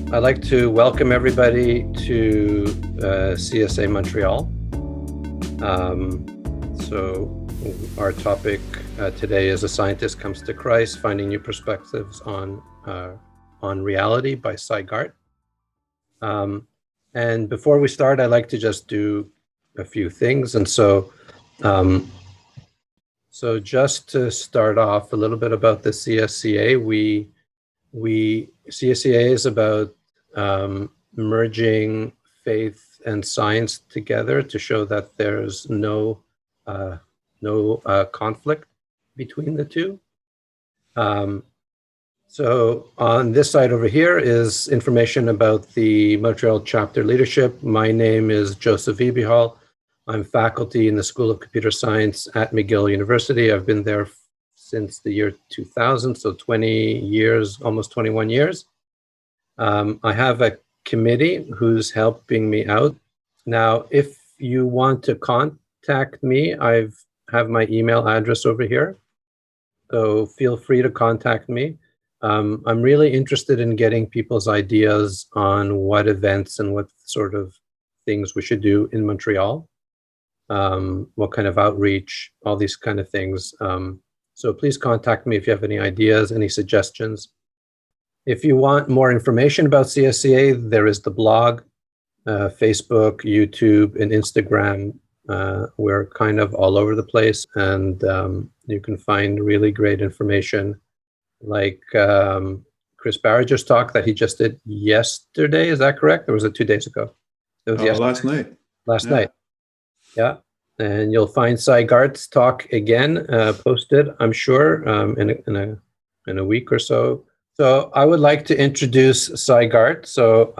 I'd like to welcome everybody to CSA Montreal. So our topic today is A Scientist Comes to Christ, Finding New Perspectives on Reality by Garte. And before we start, I'd like to just do a few things. And so just to start off a little bit about the CSCA, CSCA is about merging faith and science together to show that there's no conflict between the two. So on this side over here is information about the Montreal chapter leadership. My name is Joseph Ibihal. I'm faculty in the School of Computer Science at McGill University. I've been there since the year 2000, so 20 years, almost 21 years. I have a committee who's helping me out. Now, if you want to contact me, I have my email address over here, so feel free to contact me. I'm really interested in getting people's ideas on what events and what sort of things we should do in Montreal, what kind of outreach, all these kind of things. So please contact me if you have any ideas, any suggestions. If you want more information about CSCA, there is the blog, Facebook, YouTube, and Instagram. We're kind of all over the place, and you can find really great information, like Chris Barrager's talk that he just did yesterday. Is that correct? Or was it 2 days ago? It was last night. Last night. Yeah. And you'll find Garte's talk again posted, I'm sure, in a week or so. So I would like to introduce Garte. So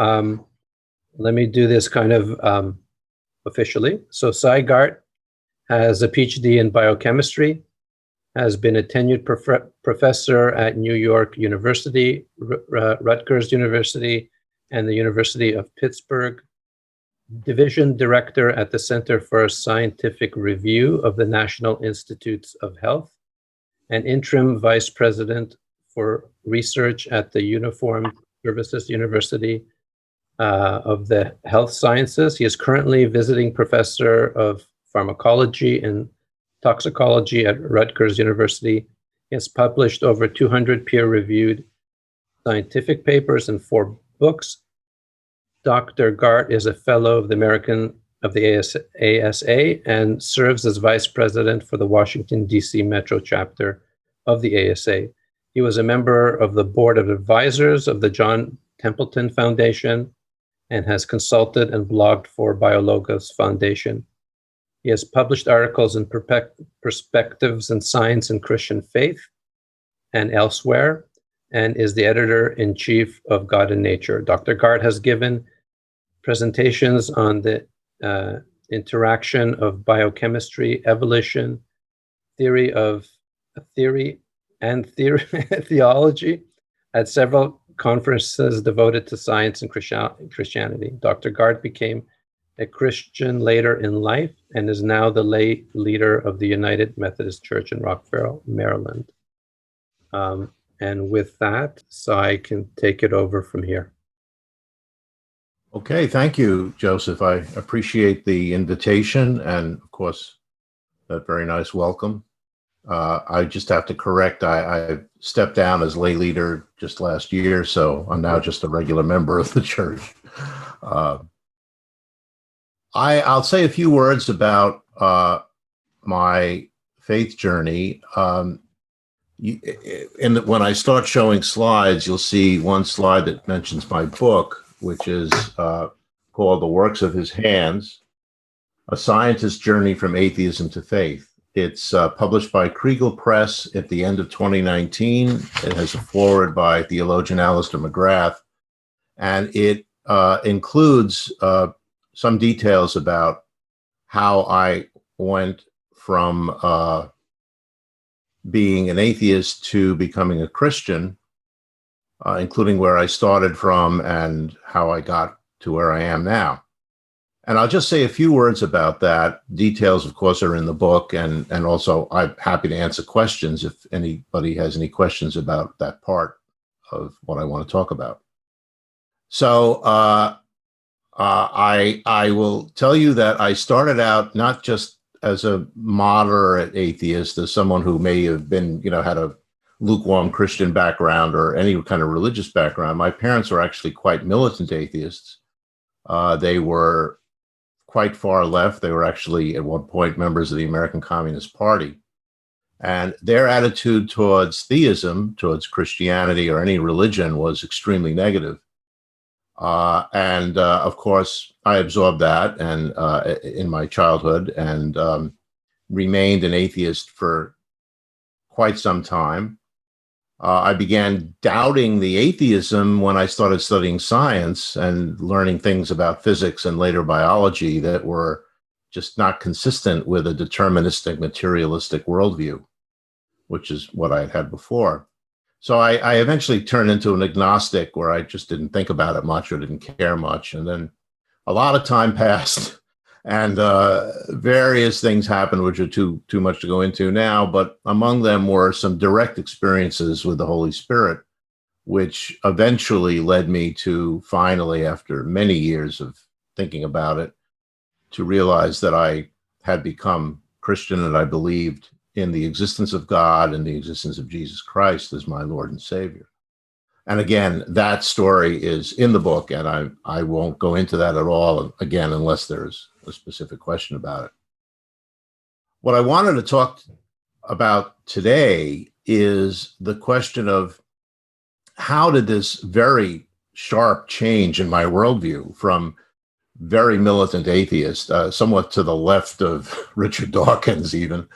let me do this kind of officially. So Garte has a PhD in biochemistry, has been a tenured professor at New York University, Rutgers University, and the University of Pittsburgh, Division Director at the Center for Scientific Review of the National Institutes of Health, and Interim Vice President for Research at the Uniformed Services University of the Health Sciences. He is currently visiting professor of pharmacology and toxicology at Rutgers University. He has published over 200 peer-reviewed scientific papers and 4 books. Dr. Garte is a fellow of the ASA and serves as vice president for the Washington, D.C. Metro chapter of the ASA. He was a member of the board of advisors of the John Templeton Foundation and has consulted and blogged for BioLogos Foundation. He has published articles in Perspectives in Science and Christian Faith and elsewhere, and is the editor-in-chief of God and Nature. Dr. Garte has given presentations on the interaction of biochemistry, evolution, theology at several conferences devoted to science and Christianity. Dr. Garte became a Christian later in life and is now the lay leader of the United Methodist Church in Rockville, Maryland. And with that, I can take it over from here. Okay, thank you, Joseph. I appreciate the invitation and, of course, that very nice welcome. I just have to correct, I stepped down as lay leader just last year, so I'm now just a regular member of the church. I'll say a few words about my faith journey. When I start showing slides, you'll see one slide that mentions my book, which is called The Works of His Hands, A Scientist's Journey from Atheism to Faith. It's published by Kriegel Press at the end of 2019. It has a foreword by theologian Alistair McGrath, and it includes some details about how I went from being an atheist to becoming a Christian, including where I started from and how I got to where I am now. And I'll just say a few words about that. Details, of course, are in the book, and also I'm happy to answer questions if anybody has any questions about that part of what I want to talk about. So I will tell you that I started out not just as a moderate atheist, as someone who may have been, had a lukewarm Christian background or any kind of religious background. My parents were actually quite militant atheists. They were quite far left. They were actually at one point members of the American Communist Party. And their attitude towards theism, towards Christianity or any religion, was extremely negative. Of course, I absorbed that and in my childhood and remained an atheist for quite some time. I began doubting the atheism when I started studying science and learning things about physics and later biology that were just not consistent with a deterministic, materialistic worldview, which is what I had had before. So I eventually turned into an agnostic where I just didn't think about it much or didn't care much. And then a lot of time passed and various things happened, which are too much to go into now. But among them were some direct experiences with the Holy Spirit, which eventually led me to finally, after many years of thinking about it, to realize that I had become Christian and I believed in the existence of God and the existence of Jesus Christ as my Lord and Savior. And again, that story is in the book, and I won't go into that at all, again, unless there's a specific question about it. What I wanted to talk about today is the question of how did this very sharp change in my worldview from very militant atheist, somewhat to the left of Richard Dawkins even,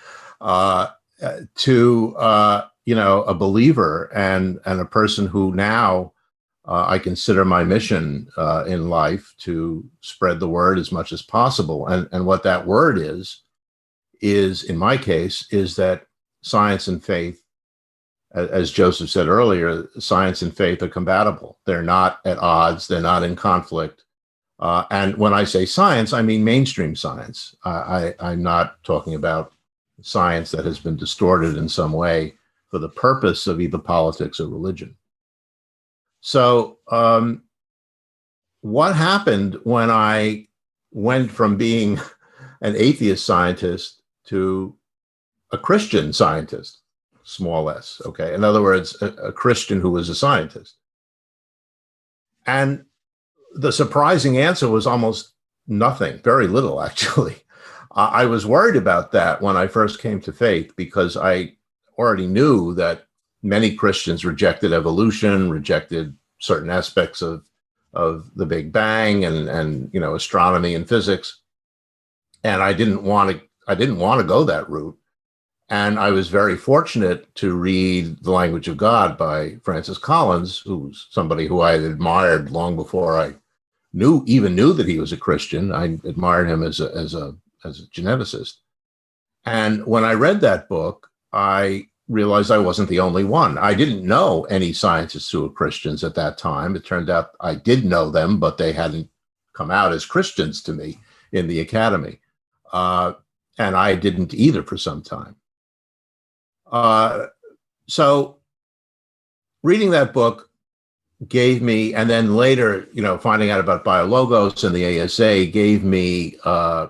to a believer and a person who now I consider my mission in life to spread the word as much as possible. And what that word is in my case, is that science and faith, as Joseph said earlier, science and faith are compatible. They're not at odds. They're not in conflict. And when I say science, I mean mainstream science. I'm not talking about science that has been distorted in some way for the purpose of either politics or religion. So what happened when I went from being an atheist scientist to a Christian scientist, small s, okay? In other words, a Christian who was a scientist. And the surprising answer was almost nothing, very little, actually. I was worried about that when I first came to faith because I already knew that many Christians rejected evolution, rejected certain aspects of the Big Bang and astronomy and physics, and I didn't want to go that route. And I was very fortunate to read The Language of God by Francis Collins, who's somebody who I had admired long before I knew that he was a Christian. I admired him as a geneticist. And when I read that book, I realized I wasn't the only one. I didn't know any scientists who were Christians at that time. It turned out I did know them, but they hadn't come out as Christians to me in the academy. And I didn't either for some time. So reading that book gave me, and then later, finding out about Biologos and the ASA gave me a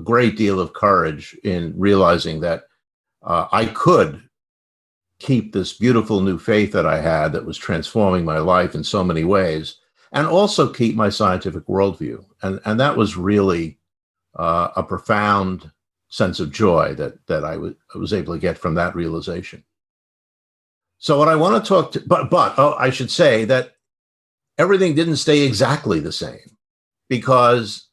great deal of courage in realizing that I could keep this beautiful new faith that I had that was transforming my life in so many ways, and also keep my scientific worldview. And that was really a profound sense of joy that I was able to get from that realization. So what I want to talk to, but I should say that everything didn't stay exactly the same, because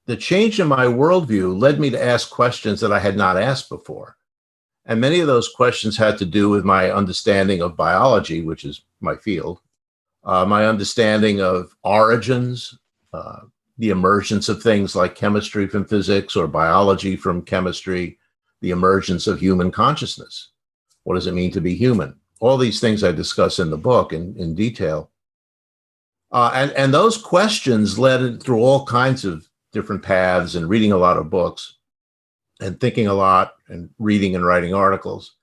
the change in my worldview led me to ask questions that I had not asked before. And many of those questions had to do with my understanding of biology, which is my field, my understanding of origins, the emergence of things like chemistry from physics or biology from chemistry, the emergence of human consciousness. What does it mean to be human? All these things I discuss in the book in detail. And those questions led through all kinds of different paths and reading a lot of books and thinking a lot and reading and writing articles.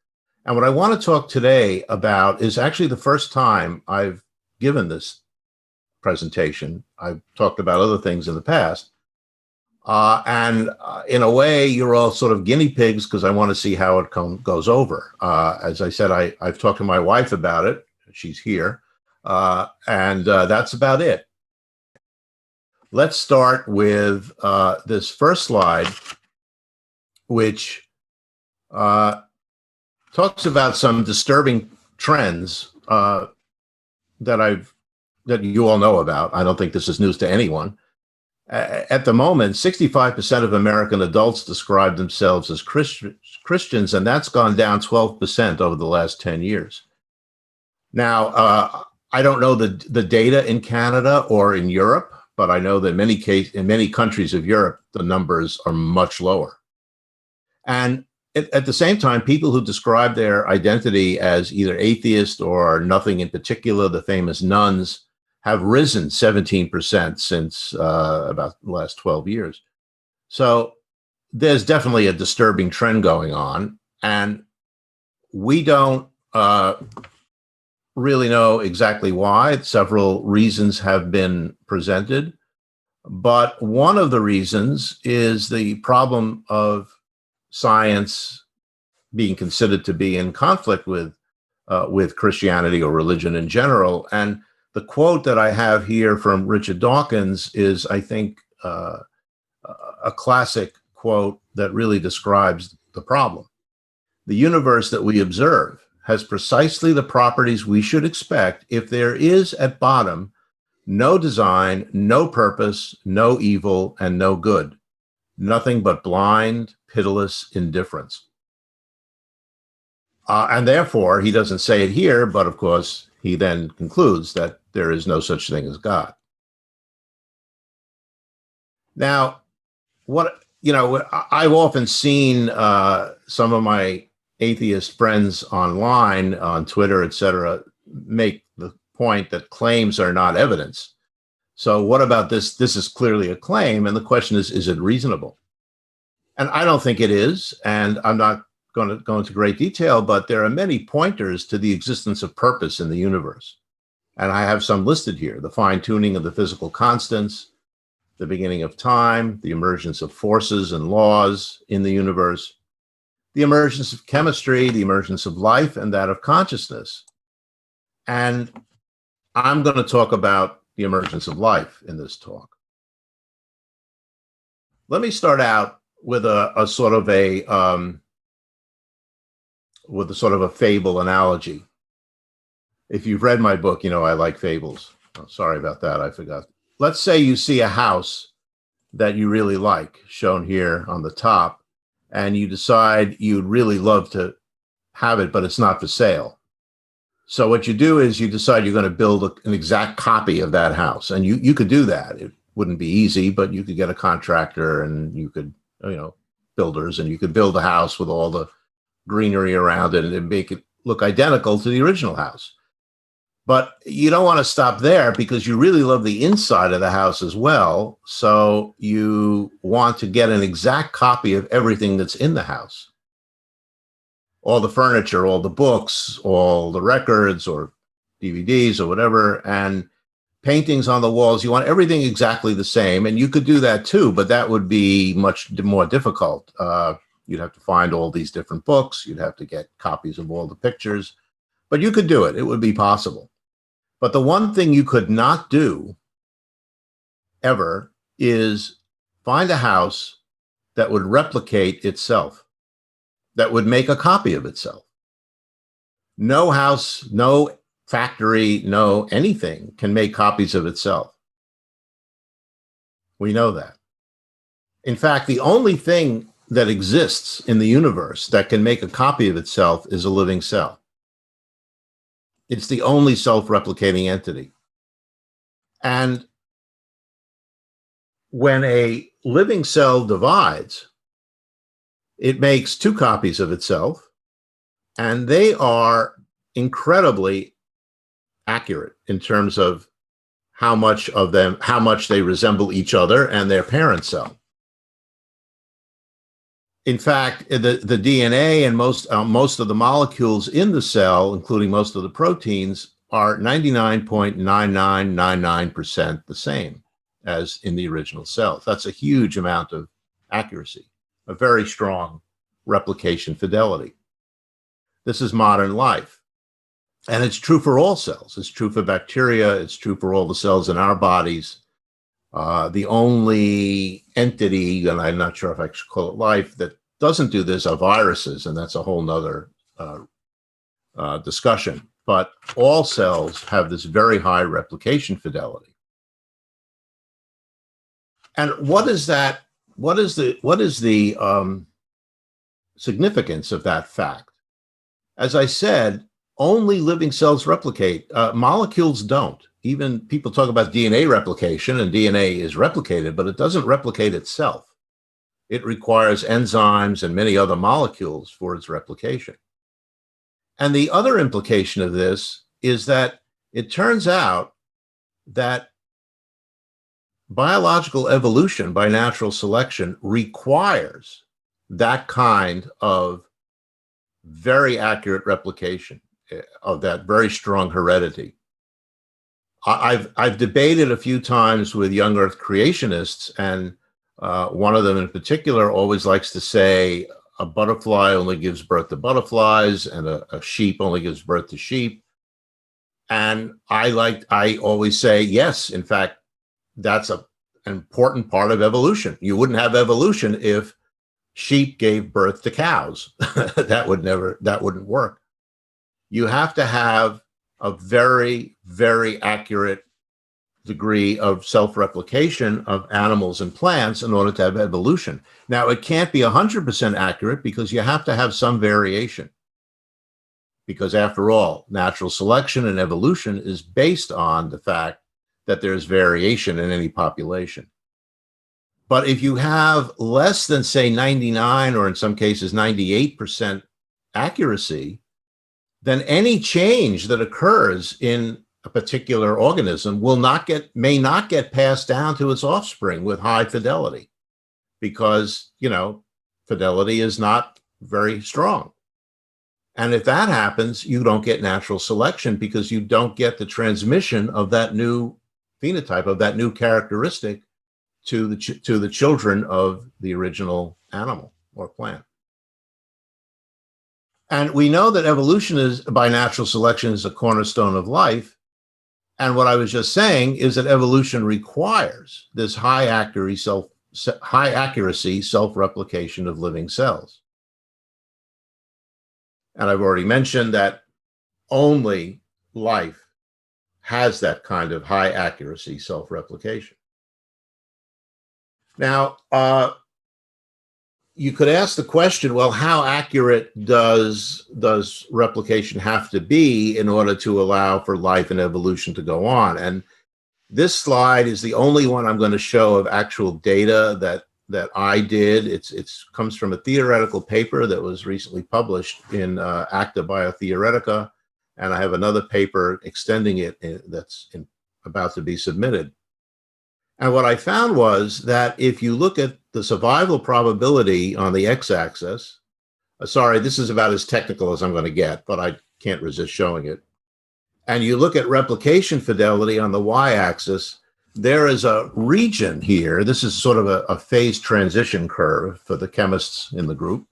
And what I want to talk today about is actually the first time I've given this presentation. I've talked about other things in the past. And in a way, you're all sort of guinea pigs because I want to see how it goes over. As I said, I've talked to my wife about it. She's here. And that's about it. Let's start with this first slide, which talks about some disturbing trends that you all know about. I don't think this is news to anyone. At the moment, 65% of American adults describe themselves as Christians, and that's gone down 12% over the last 10 years. Now, I don't know the data in Canada or in Europe, but I know that in many countries of Europe, the numbers are much lower. And at the same time, people who describe their identity as either atheist or nothing in particular, the famous nuns, have risen 17% since about the last 12 years. So there's definitely a disturbing trend going on. And we don't really know exactly why. Several reasons have been presented. But one of the reasons is the problem of science being considered to be in conflict with Christianity or religion in general. And the quote that I have here from Richard Dawkins is, I think, a classic quote that really describes the problem. The universe that we observe has precisely the properties we should expect if there is at bottom no design, no purpose, no evil, and no good. Nothing but blind, pitiless indifference. And therefore, he doesn't say it here, but of course, he then concludes that there is no such thing as God. Now, I've often seen some of my atheist friends online, on Twitter, etc., make the point that claims are not evidence. So what about this? This is clearly a claim. And the question is it reasonable? And I don't think it is. And I'm not going to go into great detail, but there are many pointers to the existence of purpose in the universe. And I have some listed here: the fine-tuning of the physical constants, the beginning of time, the emergence of forces and laws in the universe, the emergence of chemistry, the emergence of life, and that of consciousness. And I'm going to talk about the emergence of life in this talk. Let me start out with a sort of a fable analogy. If you've read my book, you know I like fables. Oh, sorry about that, I forgot. Let's say you see a house that you really like, shown here on the top, and you decide you'd really love to have it, but it's not for sale. So what you do is you decide you're going to build an exact copy of that house. And you could do that. It wouldn't be easy, but you could get a contractor and you could, builders, and you could build a house with all the greenery around it and make it look identical to the original house. But you don't want to stop there because you really love the inside of the house as well. So you want to get an exact copy of everything that's in the house. All the furniture, all the books, all the records or DVDs or whatever, and paintings on the walls. You want everything exactly the same. And you could do that too, but that would be much more difficult. You'd have to find all these different books. You'd have to get copies of all the pictures. But you could do it. It would be possible. But the one thing you could not do ever is find a house that would replicate itself, that would make a copy of itself. No house, no factory, no anything can make copies of itself. We know that. In fact, the only thing that exists in the universe that can make a copy of itself is a living cell. It's the only self-replicating entity. And when a living cell divides, it makes two copies of itself, and they are incredibly accurate in terms of how much they resemble each other and their parent cell. In fact, the DNA and most of the molecules in the cell, including most of the proteins, are 99.9999% the same as in the original cells. That's a huge amount of accuracy, a very strong replication fidelity. This is modern life. And it's true for all cells. It's true for bacteria. It's true for all the cells in our bodies. The only entity, and I'm not sure if I should call it life, that doesn't do this are viruses, and that's a whole nother discussion. But all cells have this very high replication fidelity. And what is that? What is the significance of that fact? As I said, only living cells replicate. Molecules don't. Even people talk about DNA replication, and DNA is replicated, but it doesn't replicate itself. It requires enzymes and many other molecules for its replication. And the other implication of this is that it turns out that biological evolution by natural selection requires that kind of very accurate replication of that very strong heredity. I've debated a few times with young Earth creationists, and one of them in particular always likes to say a butterfly only gives birth to butterflies, and a sheep only gives birth to sheep. And I always say, yes, in fact, that's an important part of evolution. You wouldn't have evolution if sheep gave birth to cows. That wouldn't work. You have to have a very, very accurate degree of self-replication of animals and plants in order to have evolution. Now, it can't be 100% accurate because you have to have some variation. Because after all, natural selection and evolution is based on the fact that there's variation in any population. But if you have less than, say, 99 or in some cases 98% accuracy, then any change that occurs in a particular organism may not get passed down to its offspring with high fidelity, because, fidelity is not very strong. And if that happens, you don't get natural selection because you don't get the transmission of that new phenotype, of that new characteristic to the children of the original animal or plant. And we know that evolution is by natural selection is a cornerstone of life. And what I was just saying is that evolution requires this high accuracy self-replication of living cells. And I've already mentioned that only life has that kind of high accuracy self-replication. Now, you could ask the question, well, how accurate does replication have to be in order to allow for life and evolution to go on? And this slide is the only one I'm going to show of actual data that I did. It comes from a theoretical paper that was recently published in Acta Biotheoretica, and I have another paper extending it that's about to be submitted. And what I found was that if you look at the survival probability on the x-axis, sorry, this is about as technical as I'm going to get, but I can't resist showing it. And you look at replication fidelity on the y-axis, there is a region here. This is sort of a phase transition curve for the chemists in the group.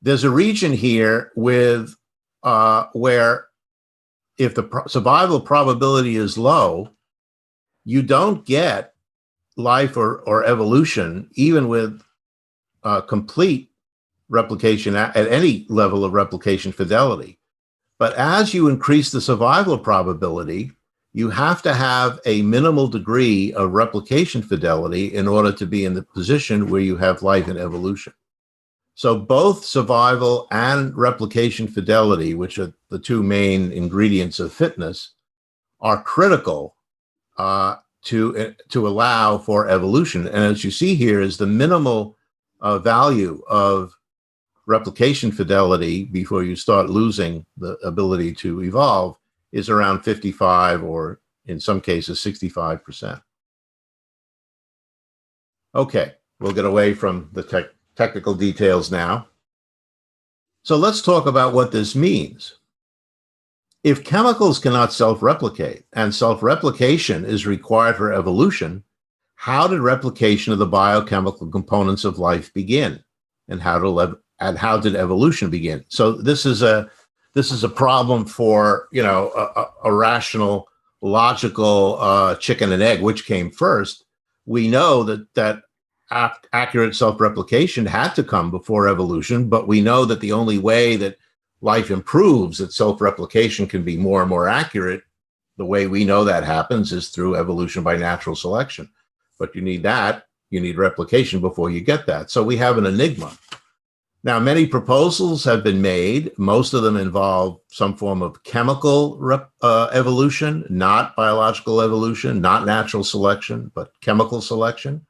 There's a region here with where if the survival probability is low, you don't get life or evolution, even with complete replication at any level of replication fidelity. But as you increase the survival probability, you have to have a minimal degree of replication fidelity in order to be in the position where you have life and evolution. So both survival and replication fidelity, which are the two main ingredients of fitness, are critical to allow for evolution. And as you see here is the minimal value of replication fidelity before you start losing the ability to evolve is around 55 or in some cases 65%. Okay, we'll get away from the technical details now. So let's talk about what this means. if chemicals cannot self-replicate and self-replication is required for evolution, how did replication of the biochemical components of life begin? And how did evolution begin? So this is a problem for, a rational, logical chicken and egg, which came first. We know that accurate self-replication had to come before evolution, but we know that the only way that life improves, that self-replication can be more and more accurate, the way we know that happens is through evolution by natural selection. But you need replication before you get that. So we have an enigma. Now, many proposals have been made. Most of them involve some form of chemical evolution, not biological evolution, not natural selection, but chemical selection.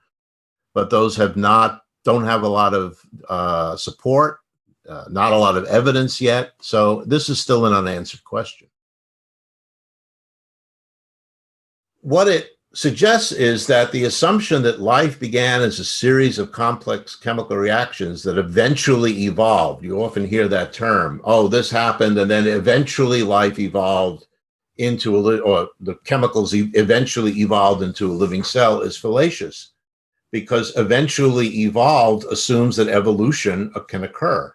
But those don't have a lot of support, not a lot of evidence yet. So this is still an unanswered question. What it suggests is that the assumption that life began as a series of complex chemical reactions that eventually evolved. You often hear that term. Oh, this happened, and then eventually life evolved into or the chemicals eventually evolved into a living cell is fallacious, because eventually evolved assumes that evolution can occur.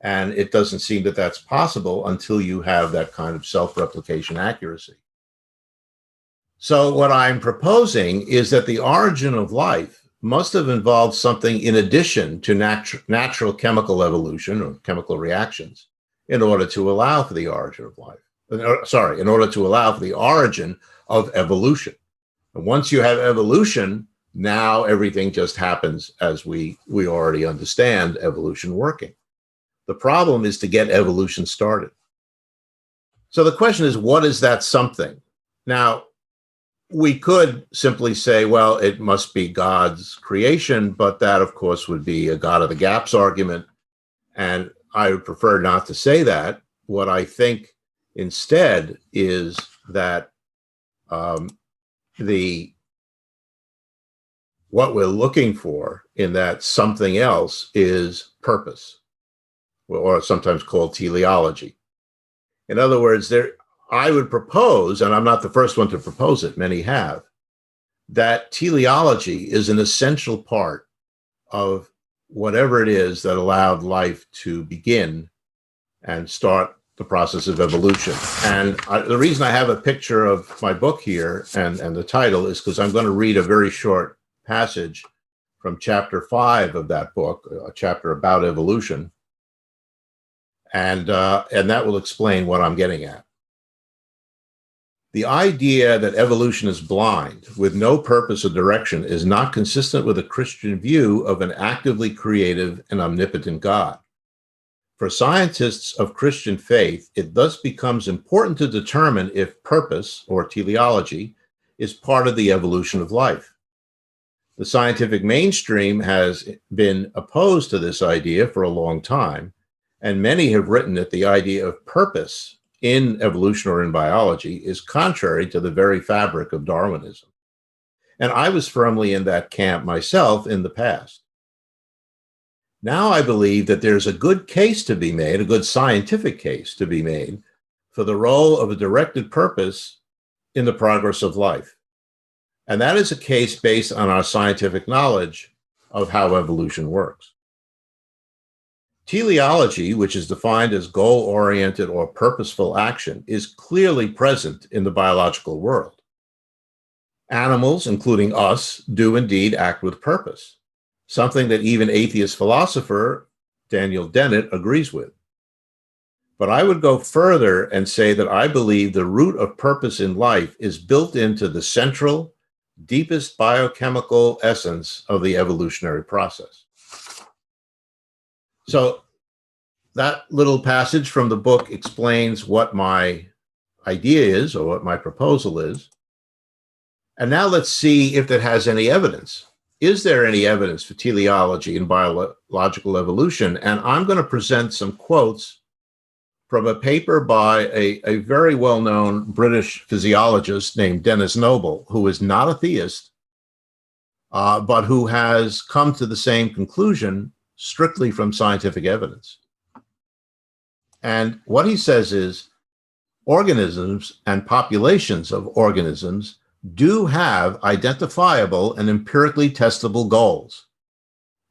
And it doesn't seem that that's possible until you have that kind of self-replication accuracy. So what I'm proposing is that the origin of life must have involved something in addition to natural chemical evolution or chemical reactions in order to allow for the origin of life. In order to allow for the origin of evolution. And once you have evolution, now everything just happens as we already understand evolution working. The problem is to get evolution started. So the question is, what is that something? Now, we could simply say, well, it must be God's creation, but that, of course, would be a God of the gaps argument. And I would prefer not to say that. What I think instead is that what we're looking for in that something else is purpose, or sometimes called teleology. In other words, I would propose, and I'm not the first one to propose it, many have, that teleology is an essential part of whatever it is that allowed life to begin and start the process of evolution. And the reason I have a picture of my book here and the title is because I'm going to read a very short passage from chapter 5 of that book, a chapter about evolution. And that will explain what I'm getting at. The idea that evolution is blind, with no purpose or direction, is not consistent with a Christian view of an actively creative and omnipotent God. For scientists of Christian faith, it thus becomes important to determine if purpose, or teleology, is part of the evolution of life. The scientific mainstream has been opposed to this idea for a long time, and many have written that the idea of purpose in evolution or in biology is contrary to the very fabric of Darwinism. And I was firmly in that camp myself in the past. Now I believe that there's a good case to be made, a good scientific case to be made, for the role of a directed purpose in the progress of life. And that is a case based on our scientific knowledge of how evolution works. Teleology, which is defined as goal-oriented or purposeful action, is clearly present in the biological world. Animals, including us, do indeed act with purpose, something that even atheist philosopher Daniel Dennett agrees with. But I would go further and say that I believe the root of purpose in life is built into the central, deepest biochemical essence of the evolutionary process. So that little passage from the book explains what my idea is, or what my proposal is. And now let's see if it has any evidence. Is there any evidence for teleology in biological evolution? And I'm going to present some quotes from a paper by a very well-known British physiologist named Dennis Noble, who is not a theist, but who has come to the same conclusion strictly from scientific evidence. And what he says is, organisms and populations of organisms do have identifiable and empirically testable goals.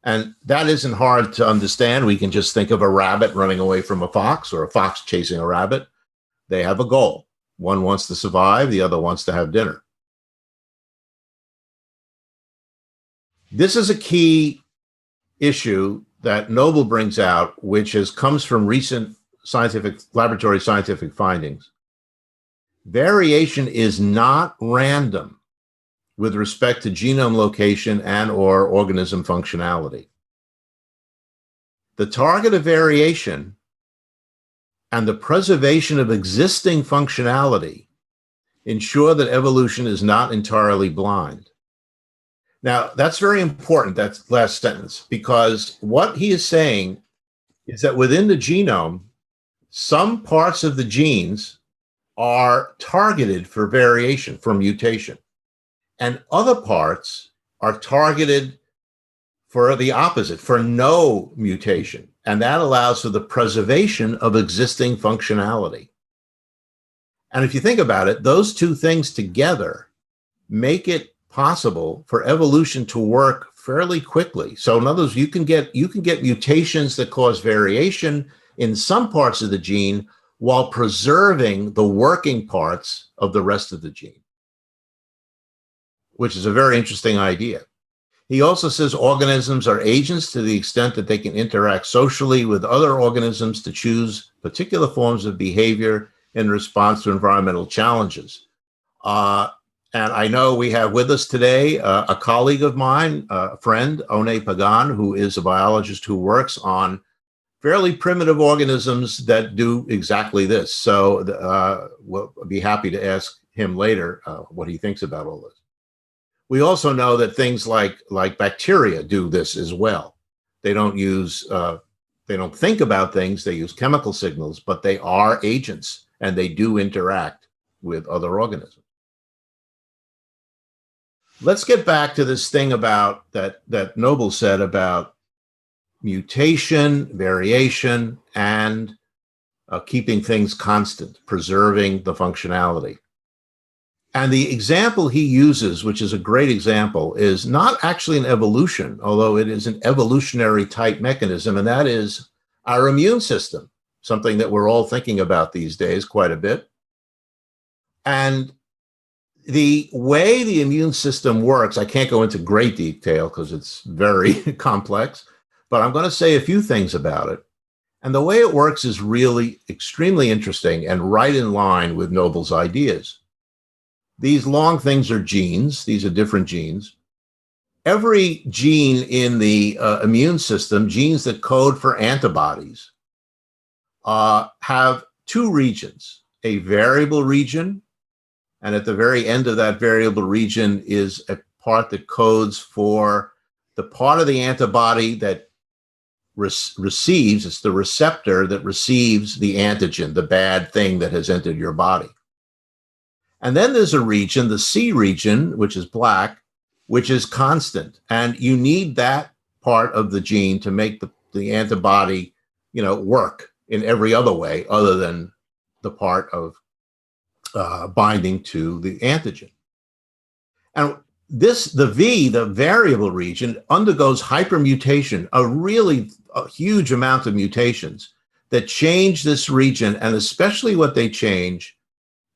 And that isn't hard to understand. We can just think of a rabbit running away from a fox or a fox chasing a rabbit. They have a goal. One wants to survive, the other wants to have dinner. This is a key issue that Noble brings out, which comes from recent laboratory scientific findings. Variation is not random with respect to genome location and or organism functionality. The target of variation and the preservation of existing functionality ensure that evolution is not entirely blind. Now, that's very important, that last sentence, because what he is saying is that within the genome, some parts of the genes are targeted for variation, for mutation, and other parts are targeted for the opposite, for no mutation. And that allows for the preservation of existing functionality. And if you think about it, those two things together make it possible for evolution to work fairly quickly. So in other words, you can get mutations that cause variation in some parts of the gene while preserving the working parts of the rest of the gene, which is a very interesting idea. He also says organisms are agents to the extent that they can interact socially with other organisms to choose particular forms of behavior in response to environmental challenges. And I know we have with us today a colleague of mine, a friend, One Pagan, who is a biologist who works on fairly primitive organisms that do exactly this. So we'll be happy to ask him later what he thinks about all this. We also know that things like bacteria do this as well. They don't think about things, they use chemical signals, but they are agents and they do interact with other organisms. Let's get back to this thing about that Noble said about mutation, variation, and keeping things constant, preserving the functionality. And the example he uses, which is a great example, is not actually an evolution, although it is an evolutionary type mechanism, and that is our immune system, something that we're all thinking about these days quite a bit. And the way the immune system works, I can't go into great detail because it's very complex, but I'm going to say a few things about it. And the way it works is really extremely interesting and right in line with Noble's ideas. These long things are genes. These are different genes. Every gene in the immune system, genes that code for antibodies, have two regions, a variable region, and at the very end of that variable region is a part that codes for the part of the antibody that receives, it's the receptor that receives the antigen, the bad thing that has entered your body. And then there's a region, the C region, which is black, which is constant. And you need that part of the gene to make the antibody, work in every other way other than the part of binding to the antigen. And the V, the variable region, undergoes hypermutation, a huge amount of mutations that change this region, and especially what they change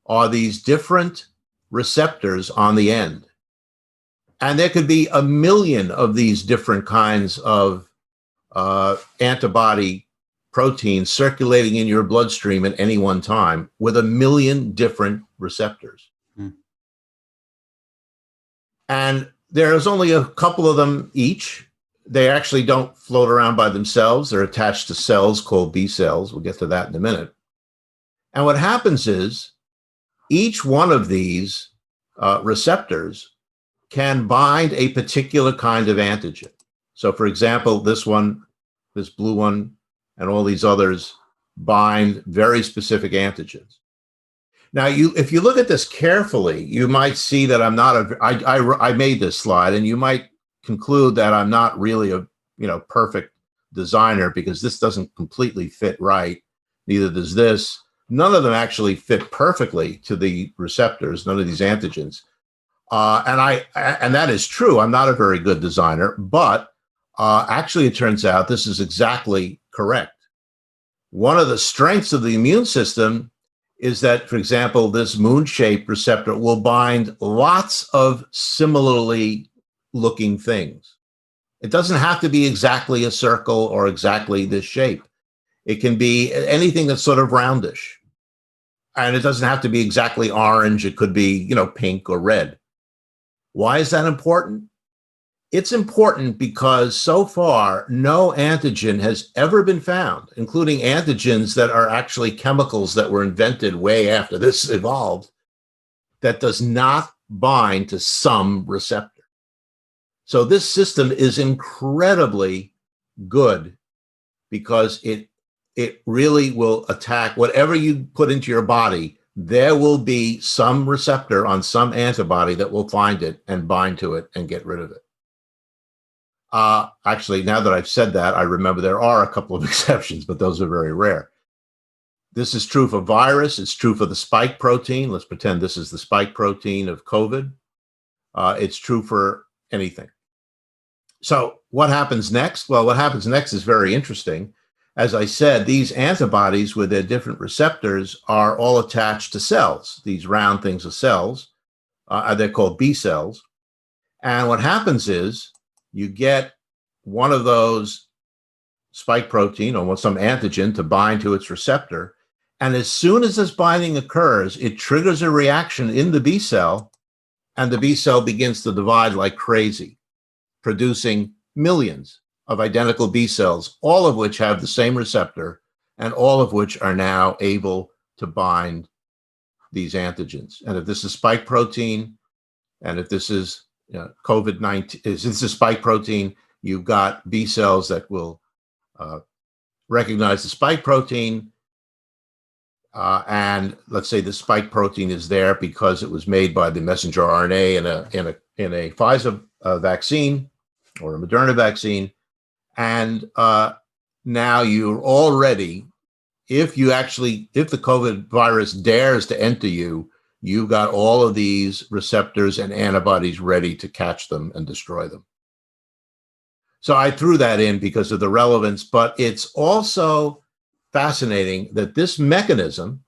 are these different receptors on the end. And there could be 1 million of these different kinds of antibody proteins circulating in your bloodstream at any one time with 1 million different receptors. And there's only a couple of them each. They actually don't float around by themselves. They're attached to cells called B cells. We'll get to that in a minute. And what happens is each one of these receptors can bind a particular kind of antigen. So for example, this one, this blue one, and all these others bind very specific antigens. Now, if you look at this carefully, you might see that I made this slide, and you might conclude that I'm not really a perfect designer because this doesn't completely fit right. Neither does this. None of them actually fit perfectly to the receptors, none of these antigens. And that is true. I'm not a very good designer, but actually it turns out this is exactly correct. One of the strengths of the immune system is that, for example, this moon-shaped receptor will bind lots of similarly looking things. It doesn't have to be exactly a circle or exactly this shape. It can be anything that's sort of roundish. And it doesn't have to be exactly orange. It could be, pink or red. Why is that important? It's important because so far, no antigen has ever been found, including antigens that are actually chemicals that were invented way after this evolved, that does not bind to some receptor. So this system is incredibly good because it really will attack whatever you put into your body. There will be some receptor on some antibody that will find it and bind to it and get rid of it. Actually, now that I've said that, I remember there are a couple of exceptions, but those are very rare. This is true for virus. It's true for the spike protein. Let's pretend this is the spike protein of COVID. It's true for anything. So what happens next? Well, what happens next is very interesting. As I said, these antibodies with their different receptors are all attached to cells. These round things are cells. They're called B cells. And what happens is you get one of those spike protein or some antigen to bind to its receptor. And as soon as this binding occurs, it triggers a reaction in the B cell, and the B cell begins to divide like crazy, producing millions of identical B cells, all of which have the same receptor and all of which are now able to bind these antigens. And if this is spike protein, and if this is COVID-19, this is spike protein, you've got B cells that will recognize the spike protein. And let's say the spike protein is there because it was made by the messenger RNA in a Pfizer vaccine or a Moderna vaccine. And now you're already, if the COVID virus dares to enter you, you've got all of these receptors and antibodies ready to catch them and destroy them. So I threw that in because of the relevance, but it's also fascinating that this mechanism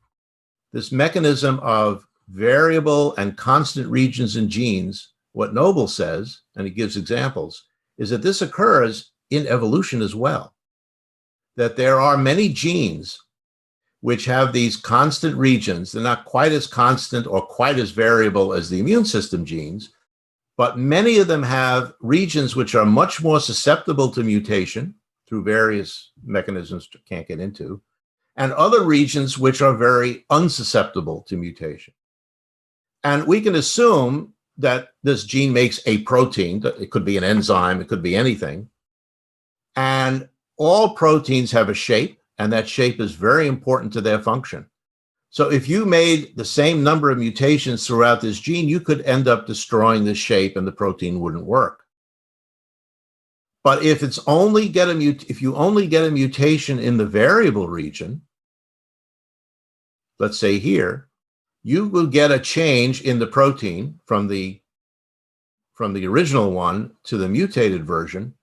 of variable and constant regions in genes, what Noble says, and he gives examples, is that this occurs in evolution as well. That there are many genes which have these constant regions. They're not quite as constant or quite as variable as the immune system genes, but many of them have regions which are much more susceptible to mutation through various mechanisms I can't get into, and other regions which are very unsusceptible to mutation. And we can assume that this gene makes a protein. It could be an enzyme, it could be anything. And all proteins have a shape, and that shape is very important to their function. So if you made the same number of mutations throughout this gene, you could end up destroying the shape and the protein wouldn't work. But if you only get a mutation in the variable region, let's say here, you will get a change in the protein from the original one to the mutated version,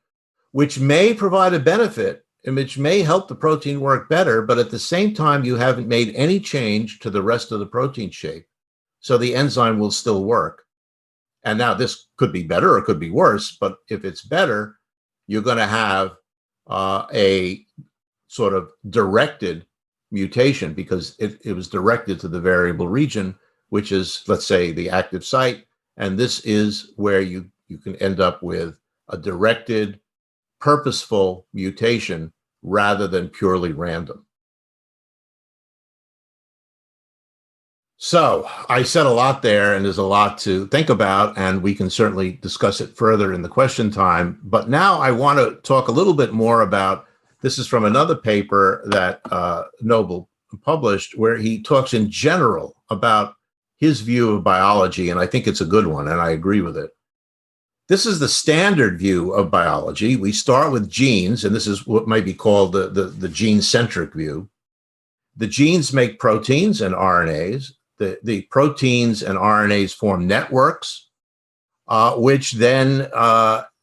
which may provide a benefit and which may help the protein work better, but at the same time, you haven't made any change to the rest of the protein shape. So the enzyme will still work. And now this could be better or it could be worse, but if it's better, you're going to have a sort of directed mutation because it was directed to the variable region, which is, let's say, the active site. And this is where you can end up with a directed, purposeful mutation rather than purely random. So I said a lot there, and there's a lot to think about, and we can certainly discuss it further in the question time. But now I want to talk a little bit more about, this is from another paper that Noble published, where he talks in general about his view of biology, and I think it's a good one, and I agree with it. This is the standard view of biology. We start with genes, and this is what might be called the gene-centric view. The genes make proteins and RNAs. The proteins and RNAs form networks, which then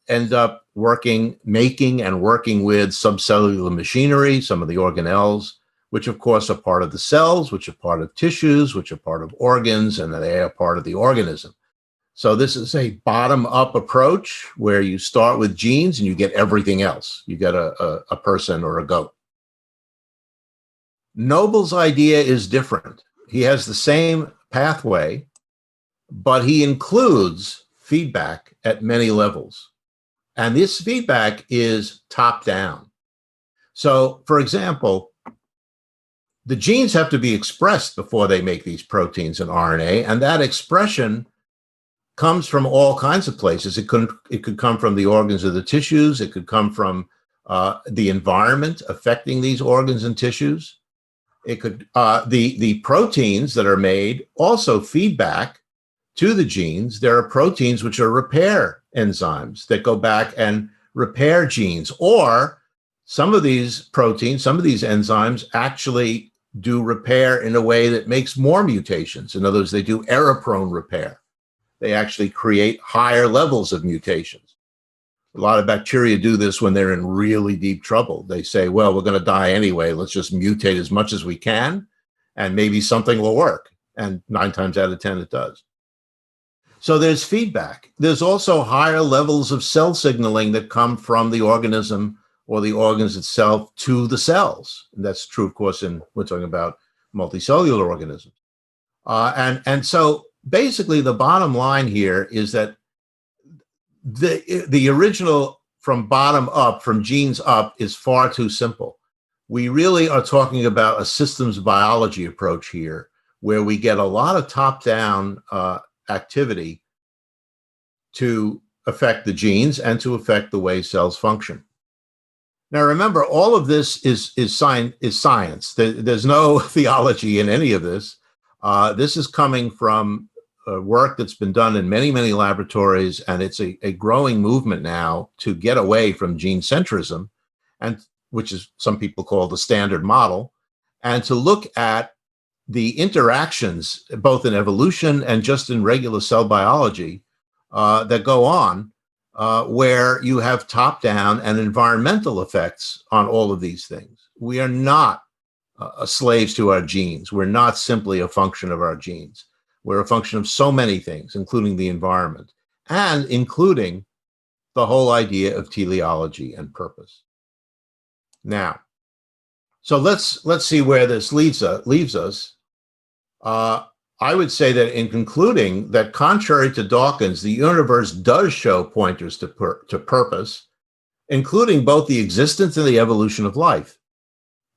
end up making and working with subcellular machinery, some of the organelles, which of course are part of the cells, which are part of tissues, which are part of organs, and they are part of the organism. So this is a bottom-up approach where you start with genes and you get everything else. You get a person or a goat. Noble's idea is different. He has the same pathway, but he includes feedback at many levels. And this feedback is top-down. So, for example, the genes have to be expressed before they make these proteins and RNA, and that expression comes from all kinds of places. It could come from the organs or the tissues. It could come from the environment affecting these organs and tissues. It could the proteins that are made also feedback to the genes. There are proteins which are repair enzymes that go back and repair genes, or some of these proteins, some of these enzymes actually do repair in a way that makes more mutations. In other words, they do error-prone repair. They actually create higher levels of mutations. A lot of bacteria do this when they're in really deep trouble. They say, well, we're going to die anyway. Let's just mutate as much as we can, and maybe something will work. And 9 times out of 10, it does. So there's feedback. There's also higher levels of cell signaling that come from the organism or the organs itself to the cells. And that's true, of course, we're talking about multicellular organisms. And so basically the bottom line here is that the original from bottom up, from genes up, is far too simple. We really are talking about a systems biology approach here, where we get a lot of top-down activity to affect the genes and to affect the way cells function. Now, remember, all of this is science. There's no theology in any of this. This is coming from work that's been done in many, many laboratories, and it's a growing movement now to get away from gene centrism, and which is some people call the standard model, and to look at the interactions, both in evolution and just in regular cell biology, that go on, where you have top-down and environmental effects on all of these things. We are not slaves to our genes. We're not simply a function of our genes. We're a function of so many things, including the environment, and including the whole idea of teleology and purpose. Now, so let's see where this leaves us. I would say that in concluding that, contrary to Dawkins, the universe does show pointers to purpose, including both the existence and the evolution of life.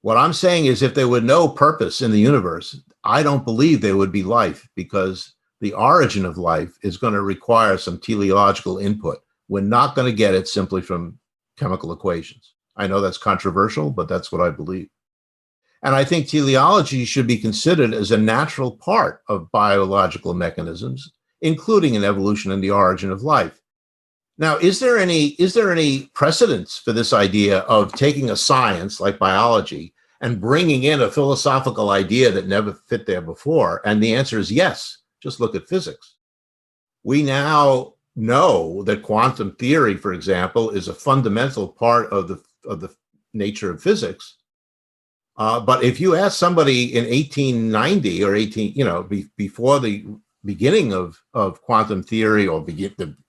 What I'm saying is, if there were no purpose in the universe, I don't believe there would be life, because the origin of life is going to require some teleological input. We're not going to get it simply from chemical equations. I know that's controversial, but that's what I believe. And I think teleology should be considered as a natural part of biological mechanisms, including in evolution and the origin of life. Now, is there any precedence for this idea of taking a science like biology and bringing in a philosophical idea that never fit there before? And the answer is yes. Just look at physics. We now know that quantum theory, for example, is a fundamental part of the nature of physics. But if you ask somebody in 1890 or before the beginning of quantum theory or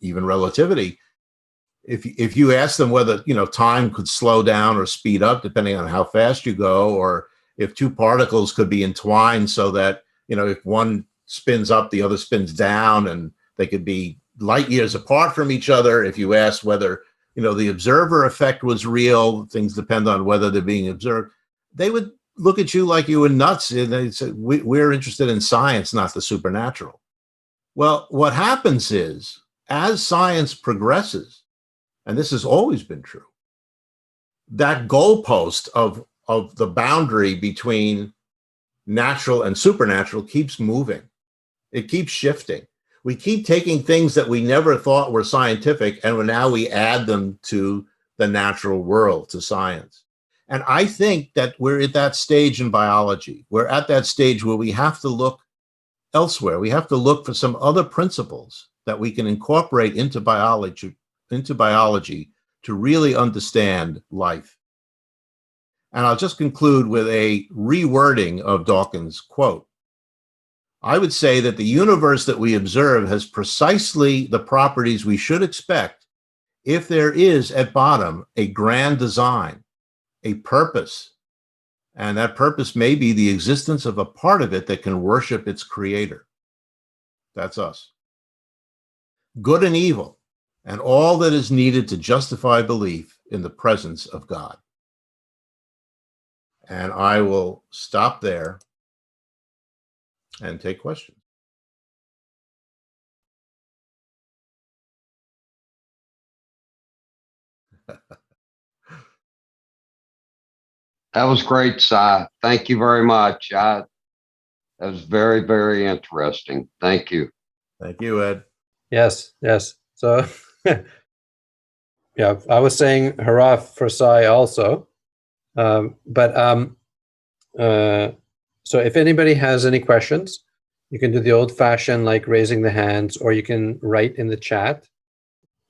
even relativity, if you ask them whether time could slow down or speed up depending on how fast you go, or if two particles could be entwined so that if one spins up, the other spins down, and they could be light years apart from each other. If you ask whether the observer effect was real, things depend on whether they're being observed. They would look at you like you were nuts, and they'd say, we're interested in science, not the supernatural. Well, what happens is, as science progresses, and this has always been true, that goalpost of the boundary between natural and supernatural keeps moving. It keeps shifting. We keep taking things that we never thought were scientific, and now we add them to the natural world, to science. And I think that we're at that stage in biology. We're at that stage where we have to look elsewhere. We have to look for some other principles that we can incorporate into biology to really understand life. And I'll just conclude with a rewording of Dawkins' quote. I would say that the universe that we observe has precisely the properties we should expect if there is at bottom a grand design, a purpose, and that purpose may be the existence of a part of it that can worship its creator. That's us. Good and evil, and all that is needed to justify belief in the presence of God. And I will stop there and take questions. That was great, Si. Thank you very much. That was very, very interesting. Thank you. Thank you, Ed. Yes, yes. So, yeah, I was saying hurrah for Cy also. So if anybody has any questions, you can do the old-fashioned, like raising the hands, or you can write in the chat.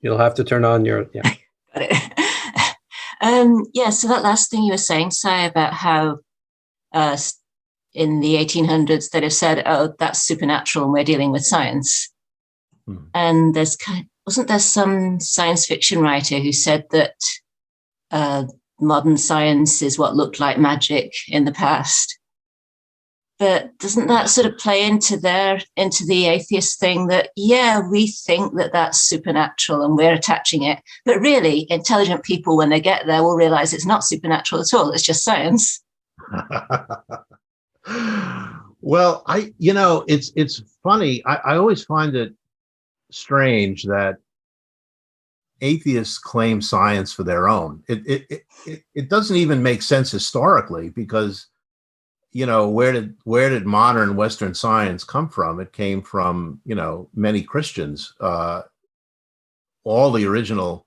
You'll have to turn on your, yeah. Got it. Yeah, so that last thing you were saying, Si, about how in the 1800s they'd have said, oh, that's supernatural and we're dealing with science. And wasn't there some science fiction writer who said that modern science is what looked like magic in the past? But doesn't that sort of play into the atheist thing that, yeah, we think that that's supernatural and we're attaching it, but really intelligent people, when they get there, will realize it's not supernatural at all. It's just science. Well, it's funny. I always find it strange that atheists claim science for their own. It doesn't even make sense historically, because where did modern Western science come from? It came from many Christians. All the original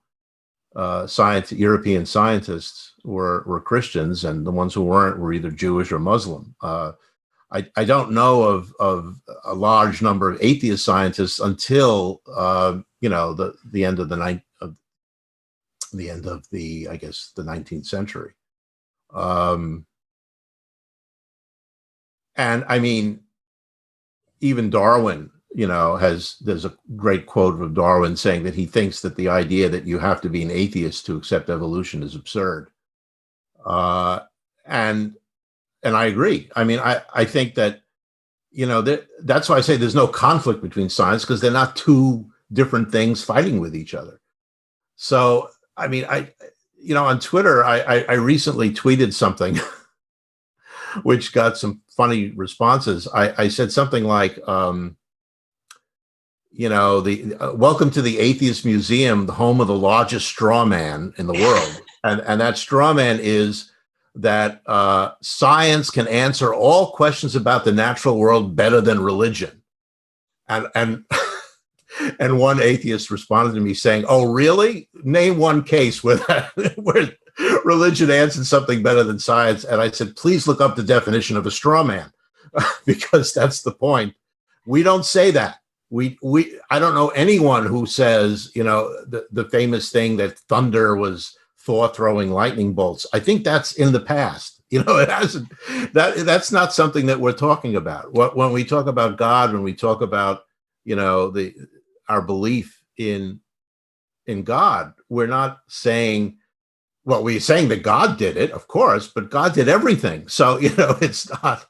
European scientists were Christians, and the ones who weren't were either Jewish or Muslim. I don't know of a large number of atheist scientists until the end of the 19th century. And I mean, even Darwin, there's a great quote of Darwin saying that he thinks that the idea that you have to be an atheist to accept evolution is absurd. And I agree. I mean, I think that, that's why I say there's no conflict between science, because they're not two different things fighting with each other. So, I mean, on Twitter, I recently tweeted something which got some funny responses. I said something like, welcome to the Atheist Museum, the home of the largest straw man in the world. And that straw man is that science can answer all questions about the natural world better than religion. And and one atheist responded to me saying, "Oh, really? Name one case where religion answered something better than science." And I said, "Please look up the definition of a straw man," because that's the point. We don't say that. I don't know anyone who says, the famous thing that thunder was Thor throwing lightning bolts. I think that's in the past. It hasn't. That's not something that we're talking about. When we talk about God, when we talk about our belief in God, we're not saying, well, we're saying that God did it, of course, but God did everything. So it's not.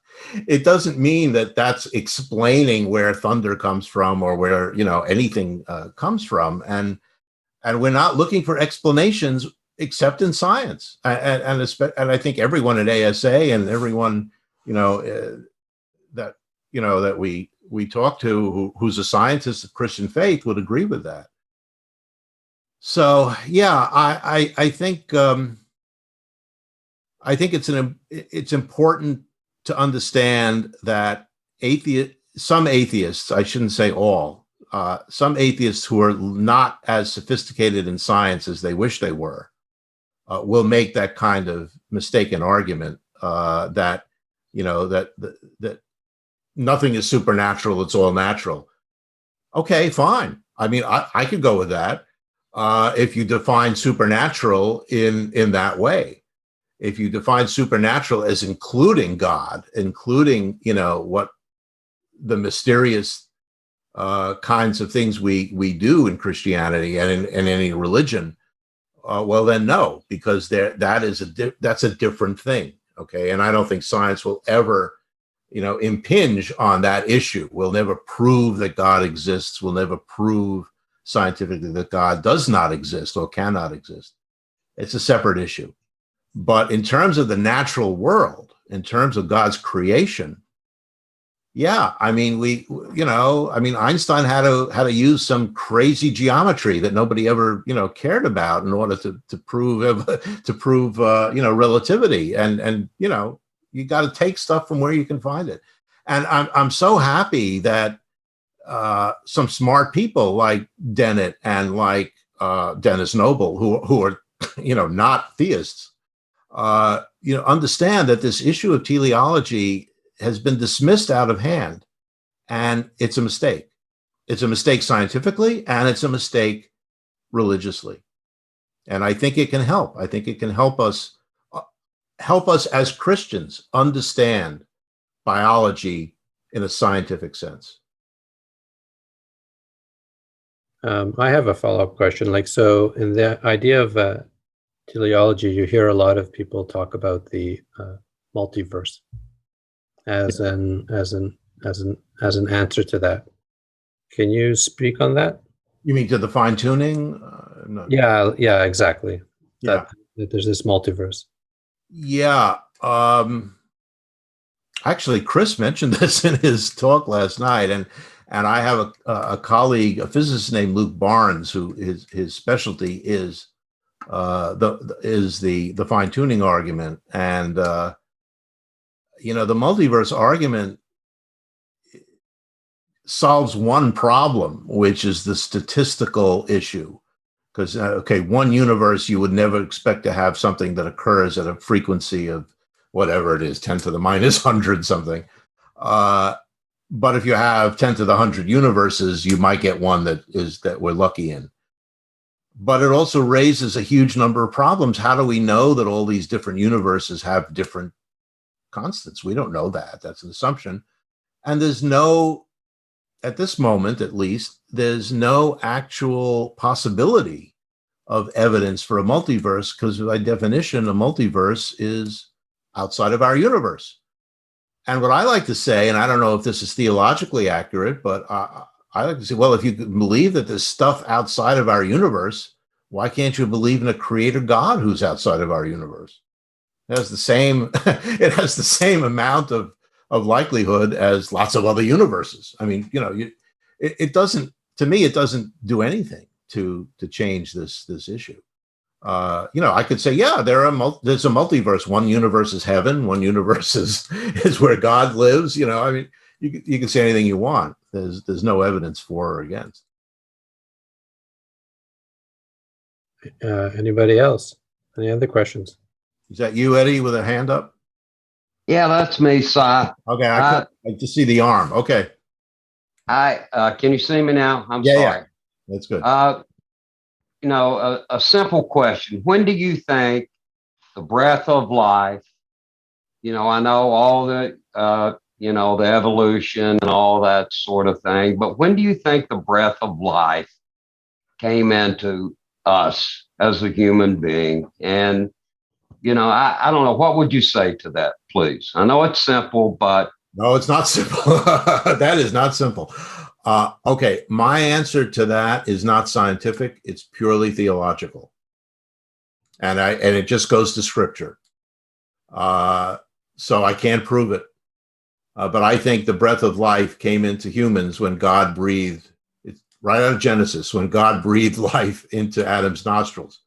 It doesn't mean that that's explaining where thunder comes from or where anything comes from, and we're not looking for explanations except in science. And I think everyone at ASA and everyone that we talk to who's a scientist of Christian faith would agree with that. So yeah, I think it's important to understand that some atheists, I shouldn't say all, some atheists who are not as sophisticated in science as they wish they were, will make that kind of mistaken argument that that nothing is supernatural; it's all natural. Okay, fine. I mean, I could go with that if you define supernatural in that way. If you define supernatural as including God, including what the mysterious kinds of things we do in Christianity and in any religion, well then no, because that's a different thing. Okay, and I don't think science will ever impinge on that issue. We'll never prove that God exists. We'll never prove scientifically that God does not exist or cannot exist. It's a separate issue. But in terms of the natural world, in terms of God's creation, yeah, I mean, Einstein had to use some crazy geometry that nobody ever, cared about in order to prove relativity. And you got to take stuff from where you can find it. And I'm so happy that some smart people like Dennett and like Dennis Noble, who are not theists, understand that this issue of teleology has been dismissed out of hand, and it's a mistake. It's a mistake scientifically, and it's a mistake religiously. And I think it can help. I think it can help us as Christians understand biology in a scientific sense. I have a follow-up question. So in the idea of teleology, you hear a lot of people talk about the multiverse as an answer to that. Can you speak on that? You mean to the fine-tuning? No. Yeah, exactly. Yeah. That there's this multiverse. Yeah. Actually, Chris mentioned this in his talk last night, and I have a colleague, a physicist named Luke Barnes, who his specialty is the fine-tuning argument. And the multiverse argument solves one problem, which is the statistical issue. Because, one universe, you would never expect to have something that occurs at a frequency of whatever it is, 10 to the minus 100 something. But if you have 10 to the 100 universes, you might get one that we're lucky in. But it also raises a huge number of problems. How do we know that all these different universes have different constants? We don't know that. That's an assumption. And at this moment at least, there's no actual possibility of evidence for a multiverse, because by definition, a multiverse is outside of our universe. And what I like to say, and I don't know if this is theologically accurate, but I like to say, well, if you believe that there's stuff outside of our universe, why can't you believe in a creator God who's outside of our universe? It has the same amount of likelihood as lots of other universes. I mean, it doesn't, to me, it doesn't do anything to change this issue. I could say, yeah, there's a multiverse. One universe is heaven. One universe is where God lives. You can say anything you want. There's no evidence for or against. Anybody else? Any other questions? Is that you, Eddie, with a hand up? Yeah, that's me, Si. Okay, I just see the arm. Okay. Can you see me now? I'm sorry. Yeah, that's good. A simple question. When do you think the breath of life, I know all the, the evolution and all that sort of thing, but when do you think the breath of life came into us as a human being? And, I don't know. What would you say to that, please? I know it's simple, but. No, it's not simple. That is not simple. Okay, my answer to that is not scientific. It's purely theological. And it just goes to scripture. So I can't prove it. But I think the breath of life came into humans when God breathed, it's right out of Genesis, when God breathed life into Adam's nostrils.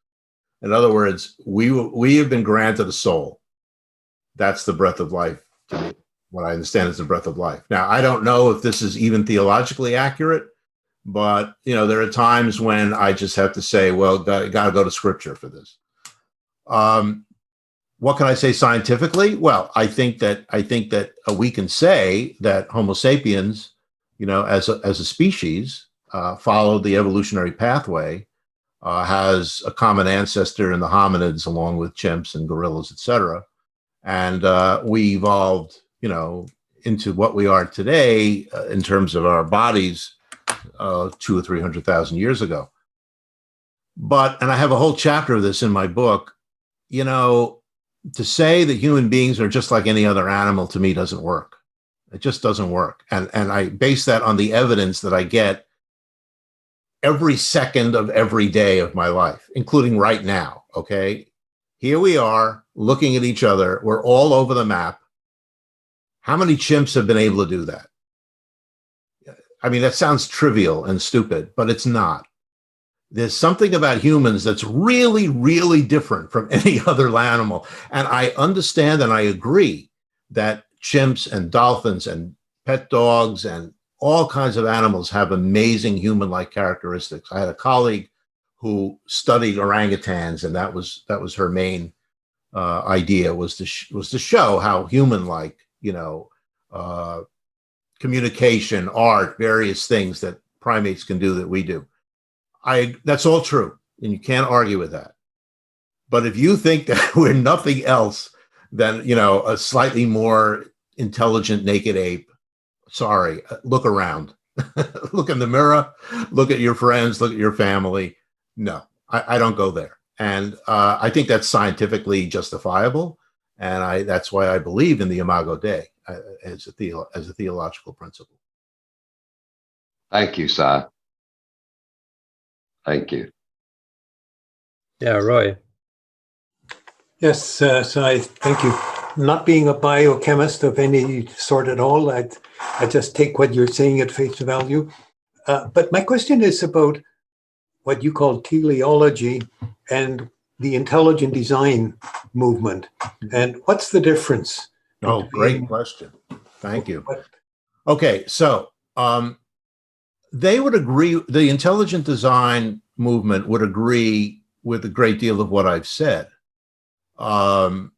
In other words, we have been granted a soul. That's the breath of life to me. What I understand is the breath of life. Now, I don't know if this is even theologically accurate, but there are times when I just have to say, well, got to go to scripture for this. What can I say scientifically? Well, I think that we can say that Homo sapiens, as a species, followed the evolutionary pathway, has a common ancestor in the hominids, along with chimps and gorillas, etc. And we evolved, into what we are today in terms of our bodies 200,000 or 300,000 years ago. And I have a whole chapter of this in my book. To say that human beings are just like any other animal, to me, doesn't work. It just doesn't work. And I base that on the evidence that I get every second of every day of my life, including right now. Okay. Here we are looking at each other. We're all over the map. How many chimps have been able to do that? I mean, that sounds trivial and stupid, but it's not. There's something about humans that's really, really different from any other animal. And I understand and I agree that chimps and dolphins and pet dogs and all kinds of animals have amazing human-like characteristics. I had a colleague who studied orangutans, and that was her main idea, was to show how human-like, communication, art, various things that primates can do that we do. That's all true, and you can't argue with that. But if you think that we're nothing else than, a slightly more intelligent naked ape, sorry, look around. Look in the mirror, look at your friends, look at your family. No, I don't go there. And I think that's scientifically justifiable. And that's why I believe in the Imago Dei as a theological principle. Thank you, Si. Thank you. Yeah, Roy. Yes, so thank you. Not being a biochemist of any sort at all, I just take what you're saying at face value. But my question is about what you call teleology and the intelligent design movement. And what's the difference? Oh, great question. Thank you. Okay, so they would agree, the intelligent design movement would agree with a great deal of what I've said. But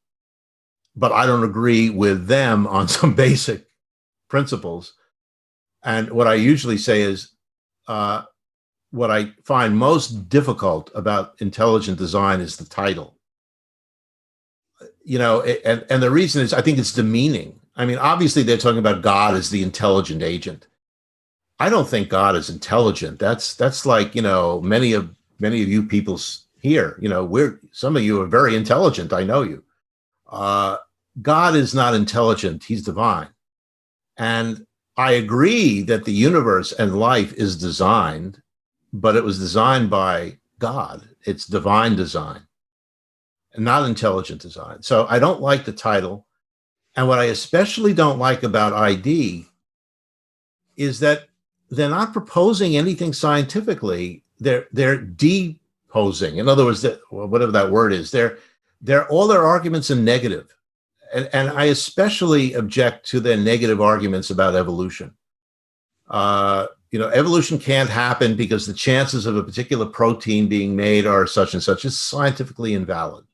I don't agree with them on some basic principles. And what I usually say is, what I find most difficult about intelligent design is the title. And the reason is, I think it's demeaning. I mean, obviously they're talking about God as the intelligent agent. I don't think God is intelligent. That's like, many of you people here, some of you are very intelligent. I know you. God is not intelligent. He's divine. And I agree that the universe and life is designed, but it was designed by God. It's divine design, and not intelligent design. So I don't like the title. And what I especially don't like about ID is that they're not proposing anything scientifically. They're deposing. In other words, whatever that word is, they're all their arguments are negative. And I especially object to their negative arguments about evolution. Evolution can't happen because the chances of a particular protein being made are such and such. It's scientifically invalid.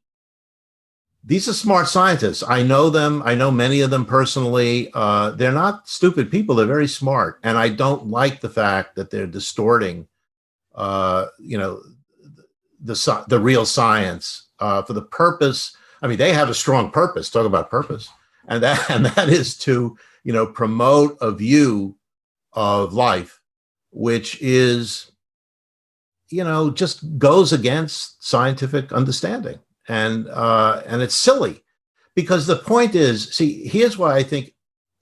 These are smart scientists. I know them. I know many of them personally. They're not stupid people. They're very smart. And I don't like the fact that they're distorting, the real science for the purpose. I mean, they have a strong purpose. Talk about purpose, and that is to promote a view of life which is just goes against scientific understanding, and it's silly, because the point is, see, here's why I think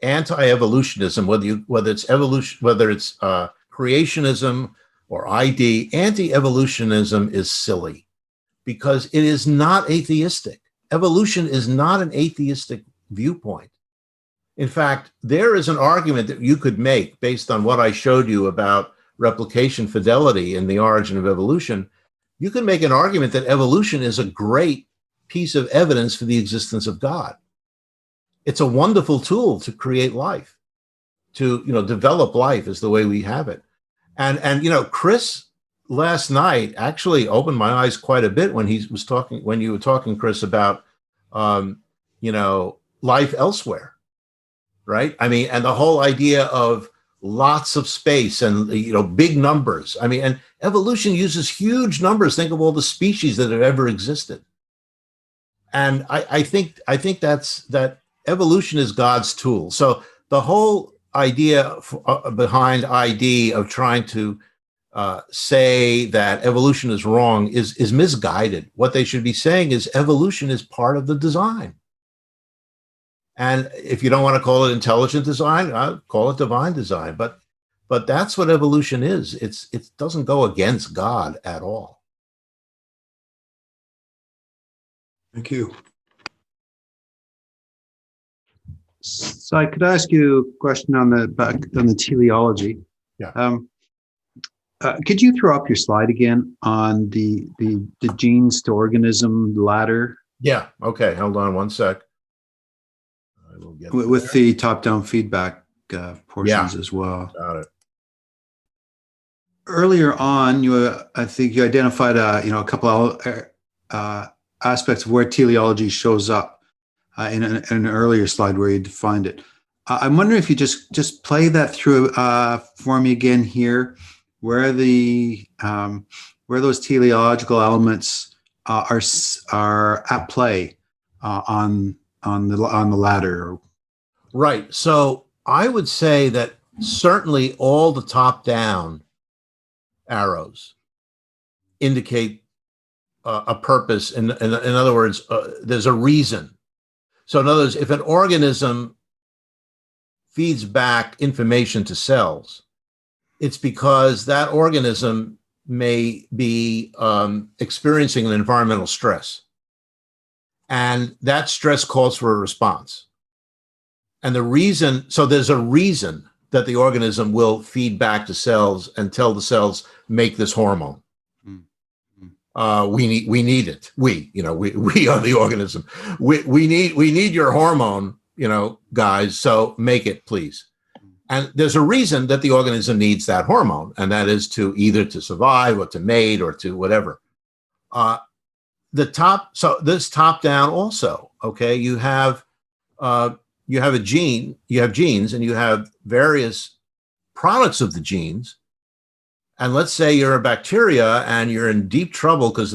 anti-evolutionism, whether it's evolution, whether it's creationism or ID, anti-evolutionism is silly because it is not atheistic. Evolution is not an atheistic viewpoint. In fact, there is an argument that you could make based on what I showed you about replication fidelity in the origin of evolution. You can make an argument that evolution is a great piece of evidence for the existence of God. It's a wonderful tool to create life, to develop life as the way we have it. And Chris last night actually opened my eyes quite a bit when you were talking, Chris, about, life elsewhere, right? I mean, and the whole idea of lots of space and, big numbers. I mean, and evolution uses huge numbers. Think of all the species that have ever existed. And I think that evolution is God's tool. So the whole idea behind ID of trying to say that evolution is wrong is misguided. What they should be saying is evolution is part of the design. And if you don't want to call it intelligent design, I'll call it divine design. But that's what evolution is. It doesn't go against God at all. Thank you. So I could ask you a question on the teleology. Yeah. Could you throw up your slide again on the genes to organism ladder? Yeah. Okay. Hold on one sec. I will get With the top-down feedback portions as well. Got it. Earlier on, I think you identified a couple of aspects of where teleology shows up in an earlier slide where you defined it. I'm wondering if you just play that through for me again here, where those teleological elements are at play on the ladder. Right. So I would say that certainly all the top-down arrows indicate a purpose. In other words, there's a reason. So in other words, if an organism feeds back information to cells, it's because that organism may be experiencing an environmental stress. And that stress calls for a response. And there's a reason that the organism will feed back to cells and tell the cells, make this hormone. We need it. We are the organism. We need your hormone, guys. So make it, please. And there's a reason that the organism needs that hormone, and that is to either to survive or to mate or to whatever. So this top down also, okay, you have a gene, you have genes, and you have various products of the genes. And let's say you're a bacteria and you're in deep trouble because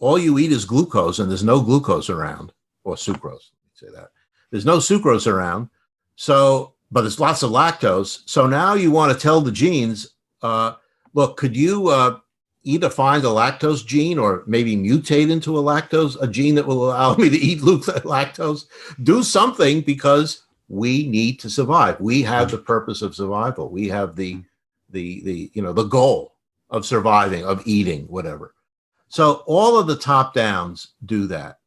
all you eat is glucose and there's no glucose around, or sucrose, say that. There's no sucrose around. So, but there's lots of lactose. So now you want to tell the genes, look, could you either find a lactose gene or maybe mutate into a gene that will allow me to eat lactose? Do something, because we need to survive. We have the purpose of survival. We have the goal of surviving, of eating, whatever. So all of the top downs do that,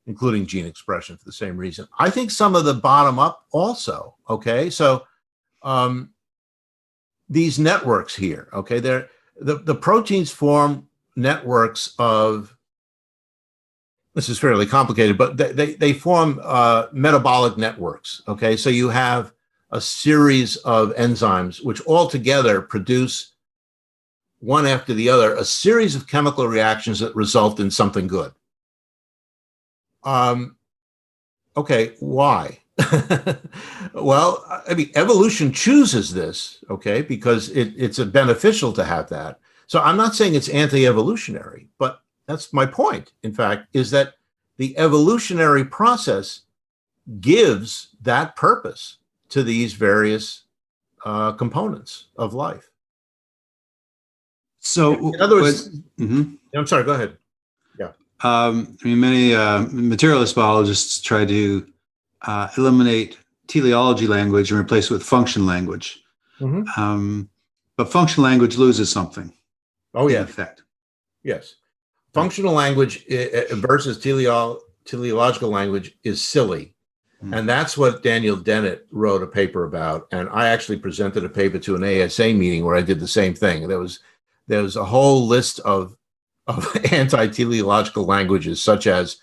including gene expression for the same reason. I think some of the bottom up also, okay? So these networks here, okay, the proteins form networks of, this is fairly complicated, but they form metabolic networks, okay? So you have a series of enzymes which all together produce, one after the other, a series of chemical reactions that result in something good. Okay, why? Well, I mean, evolution chooses this, okay, because it's beneficial to have that. So I'm not saying it's anti-evolutionary, but that's my point, in fact, is that the evolutionary process gives that purpose to these various components of life. So, in other words, I'm sorry, go ahead. Yeah. Many materialist biologists try to eliminate teleology language and replace it with function language. But function language loses something. Oh, yeah. In effect. Yes. Functional language versus teleological language is silly. And that's what Daniel Dennett wrote a paper about. And I actually presented a paper to an ASA meeting where I did the same thing. There was a whole list of anti-teleological languages, such as,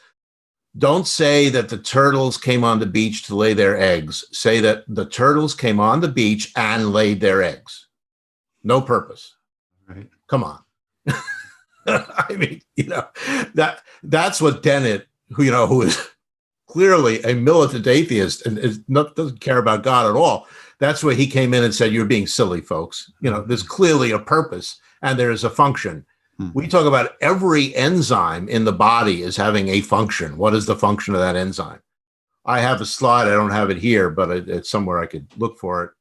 don't say that the turtles came on the beach to lay their eggs. Say that the turtles came on the beach and laid their eggs. No purpose. Right. Come on. I mean, that's what Dennett, who is clearly a militant atheist and doesn't care about God at all. That's where he came in and said, "You're being silly, folks. There's clearly a purpose and there is a function." We talk about every enzyme in the body as having a function. What is the function of that enzyme? I have a slide. I don't have it here, but it's somewhere I could look for it.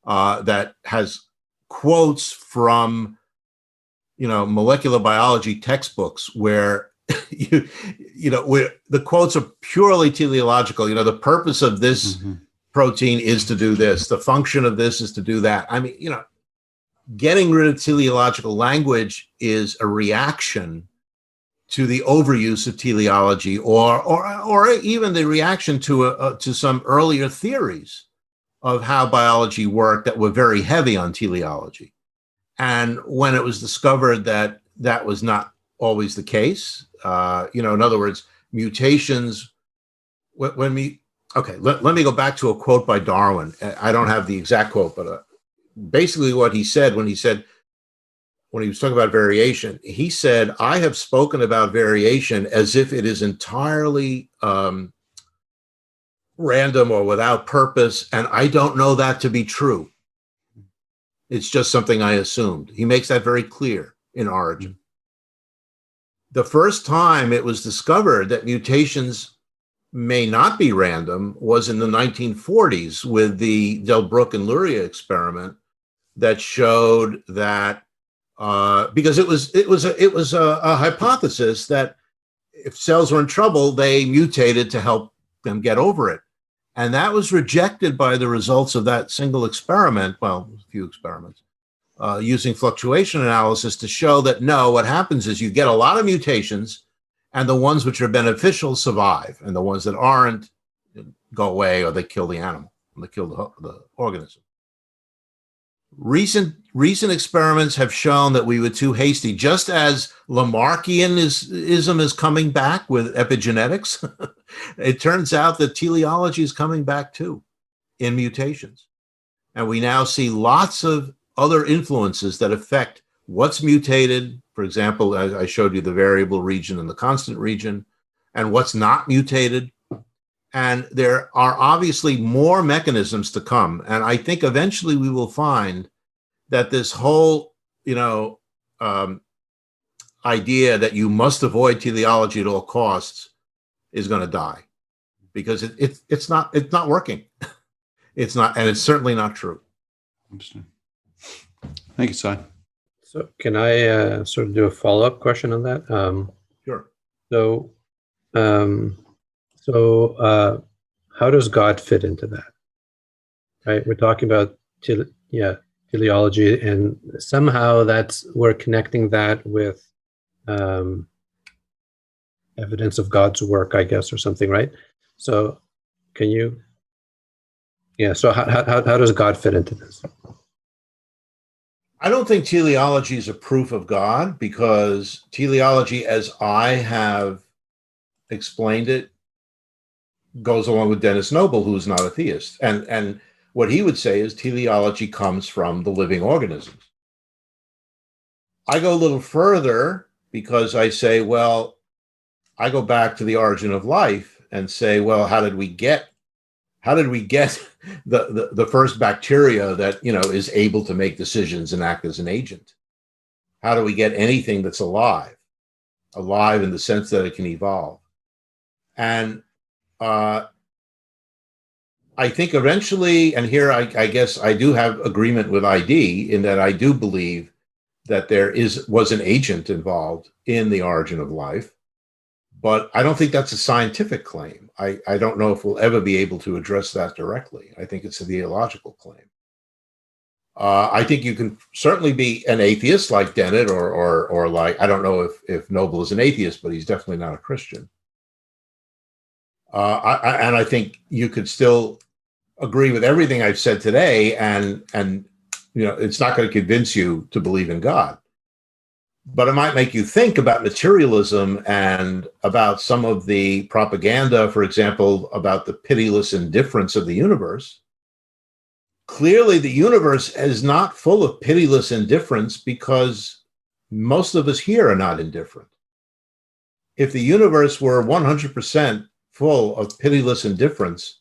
That has quotes from, molecular biology textbooks where, where the quotes are purely teleological. The purpose of this protein is to do this. The function of this is to do that. I mean, getting rid of teleological language is a reaction to the overuse of teleology, or even the reaction to some earlier theories of how biology worked that were very heavy on teleology. And when it was discovered that that was not always the case, in other words, mutations, let me go back to a quote by Darwin. I don't have the exact quote, but basically what he said when he was talking about variation, he said, "I have spoken about variation as if it is entirely random or without purpose, and I don't know that to be true. It's just something I assumed." He makes that very clear in Origin. The first time it was discovered that mutations may not be random was in the 1940s with the Delbruck and Luria experiment that showed that because it was a hypothesis that if cells were in trouble, they mutated to help them get over it. And that was rejected by the results of that single experiment, well, a few experiments, using fluctuation analysis to show that no, what happens is you get a lot of mutations and the ones which are beneficial survive, and the ones that aren't go away, or they kill the animal, or they kill the organism. Recent experiments have shown that we were too hasty, just as Lamarckianism is coming back with epigenetics. It turns out that teleology is coming back too in mutations. And we now see lots of other influences that affect what's mutated. For example, I showed you the variable region and the constant region, and what's not mutated. And there are obviously more mechanisms to come. And I think eventually we will find that this whole, idea that you must avoid teleology at all costs is going to die, because it's not working. It's not, and it's certainly not true. Interesting. Thank you, Si. So can I sort of do a follow-up question on that? Sure. So how does God fit into that? Right, we're talking about teleology, and somehow we're connecting that with evidence of God's work, I guess, or something, right? So can you? Yeah. So how does God fit into this? I don't think teleology is a proof of God, because teleology, as I have explained it, goes along with Dennis Noble, who's not a theist. And what he would say is teleology comes from the living organisms. I go a little further, because I say, well, I go back to the origin of life and say, well, how did we get the first bacteria that, is able to make decisions and act as an agent? How do we get anything that's alive in the sense that it can evolve? And I think eventually, and here I guess I do have agreement with ID in that I do believe that there was an agent involved in the origin of life, but I don't think that's a scientific claim. I don't know if we'll ever be able to address that directly. I think it's a theological claim. I think you can certainly be an atheist like Dennett, or like, I don't know if Noble is an atheist, but he's definitely not a Christian. And I think you could still agree with everything I've said today, and it's not going to convince you to believe in God. But it might make you think about materialism and about some of the propaganda, for example, about the pitiless indifference of the universe. Clearly, the universe is not full of pitiless indifference, because most of us here are not indifferent. If the universe were 100% full of pitiless indifference,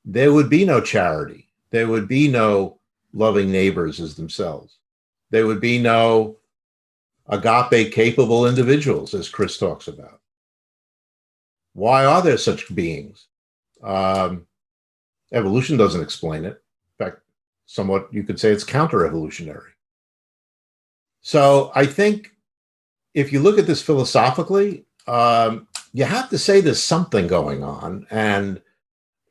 there would be no charity. There would be no loving neighbors as themselves. There would be no agape capable individuals, as Chris talks about. Why are there such beings? Evolution doesn't explain it. In fact, somewhat you could say it's counter-evolutionary. So I think if you look at this philosophically, you have to say there's something going on. And,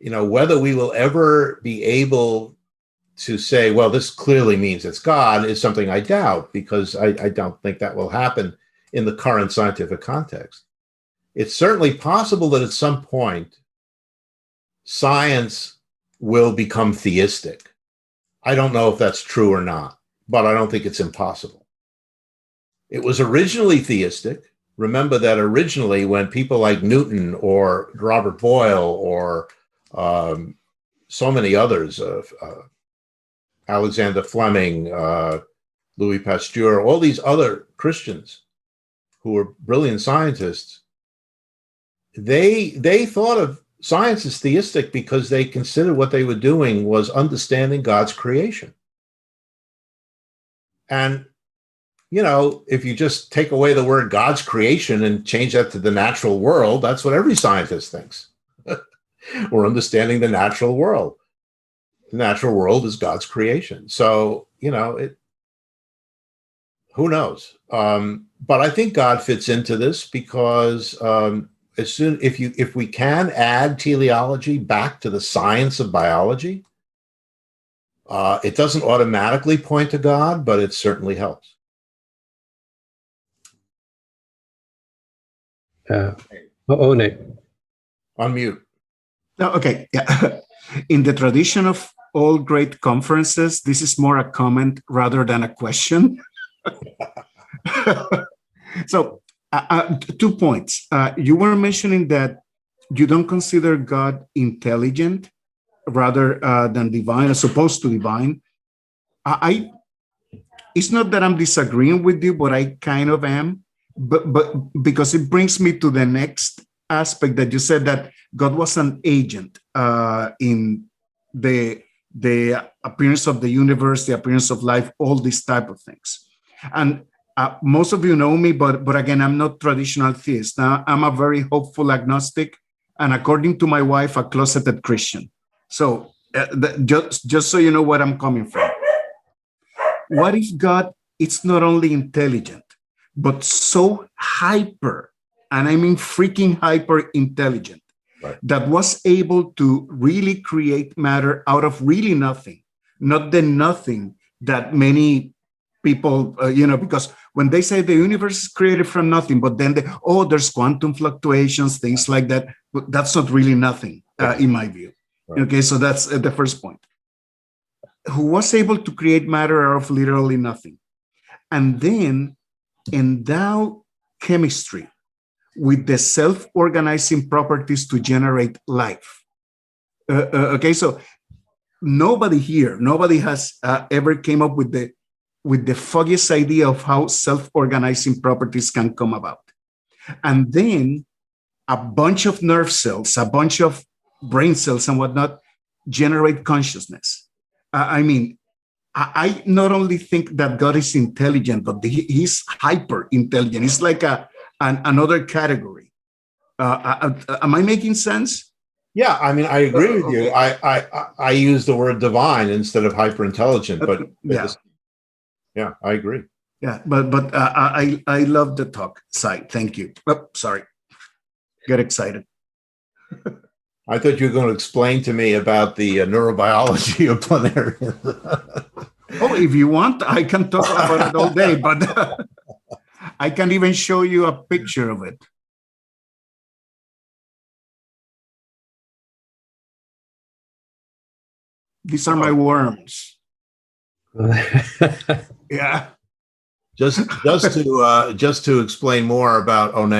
whether we will ever be able to say, well, this clearly means it's God is something I doubt, because I don't think that will happen in the current scientific context. It's certainly possible that at some point, science will become theistic. I don't know if that's true or not, but I don't think it's impossible. It was originally theistic. Remember that originally when people like Newton or Robert Boyle or so many others, Alexander Fleming, Louis Pasteur, all these other Christians who were brilliant scientists, they thought of science as theistic because they considered what they were doing was understanding God's creation. And, if you just take away the word God's creation and change that to the natural world, that's what every scientist thinks. We're understanding the natural world. The natural world is God's creation. So, who knows? But I think God fits into this because if we can add teleology back to the science of biology, it doesn't automatically point to God, but it certainly helps. Nate. Unmute. No, okay. Yeah. In the tradition of all great conferences, this is more a comment rather than a question. So, 2 points. You were mentioning that you don't consider God intelligent rather than divine, as opposed to divine. It's not that I'm disagreeing with you, but I kind of am. But because it brings me to the next aspect that you said, that God was an agent in the appearance of the universe, the appearance of life, all these type of things. And most of you know me, but again, I'm not traditional theist. I'm a very hopeful agnostic, and according to my wife, a closeted Christian. So just so you know where I'm coming from. What if God, it's not only intelligent, but so hyper, and I mean freaking hyper intelligent, right, that was able to really create matter out of really nothing, not the nothing that many people, because when they say the universe is created from nothing, but then there's quantum fluctuations, things like that. But that's not really nothing, in my view. Right. Okay, so that's the first point. Who was able to create matter out of literally nothing, and then endow chemistry with the self-organizing properties to generate life. Okay, so nobody has ever came up with the foggiest idea of how self-organizing properties can come about. And then a bunch of nerve cells, a bunch of brain cells and whatnot generate consciousness. I not only think that God is intelligent, but he's hyper intelligent. It's like another category. Am I making sense? Yeah, I agree with you. I use the word divine instead of hyper intelligent, but yeah, I agree. Yeah, but I love the talk side. Thank you. Oh, sorry, get excited. I thought you were going to explain to me about the neurobiology of planarians. Oh, if you want, I can talk about it all day, but I can even show you a picture of it. These are my worms. Yeah. Just to explain more about One,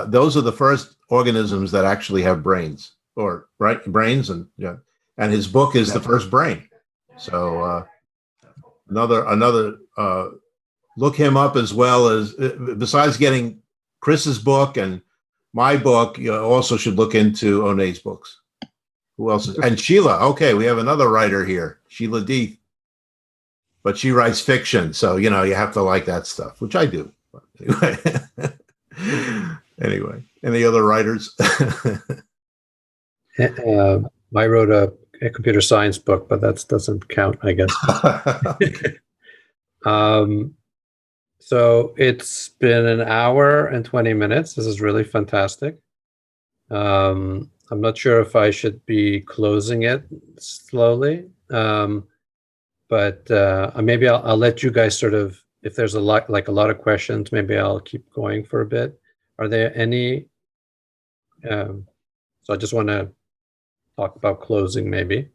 those are the first organisms that actually have brains, or brains, and his book is The First Brain. So another look him up as well as, besides getting Chris's book and my book, you also should look into One's books. Who else is, and Sheila. Okay, we have another writer here, Sheila Deeth. But she writes fiction, so you have to like that stuff, which I do. But anyway, any other writers? I wrote a computer science book, but that doesn't count, I guess. So it's been an hour and 20 minutes. This is really fantastic. I'm not sure if I should be closing it slowly, but maybe I'll let you guys sort of, if there's a lot of questions, maybe I'll keep going for a bit. Are there any? So I just want to talk about closing maybe,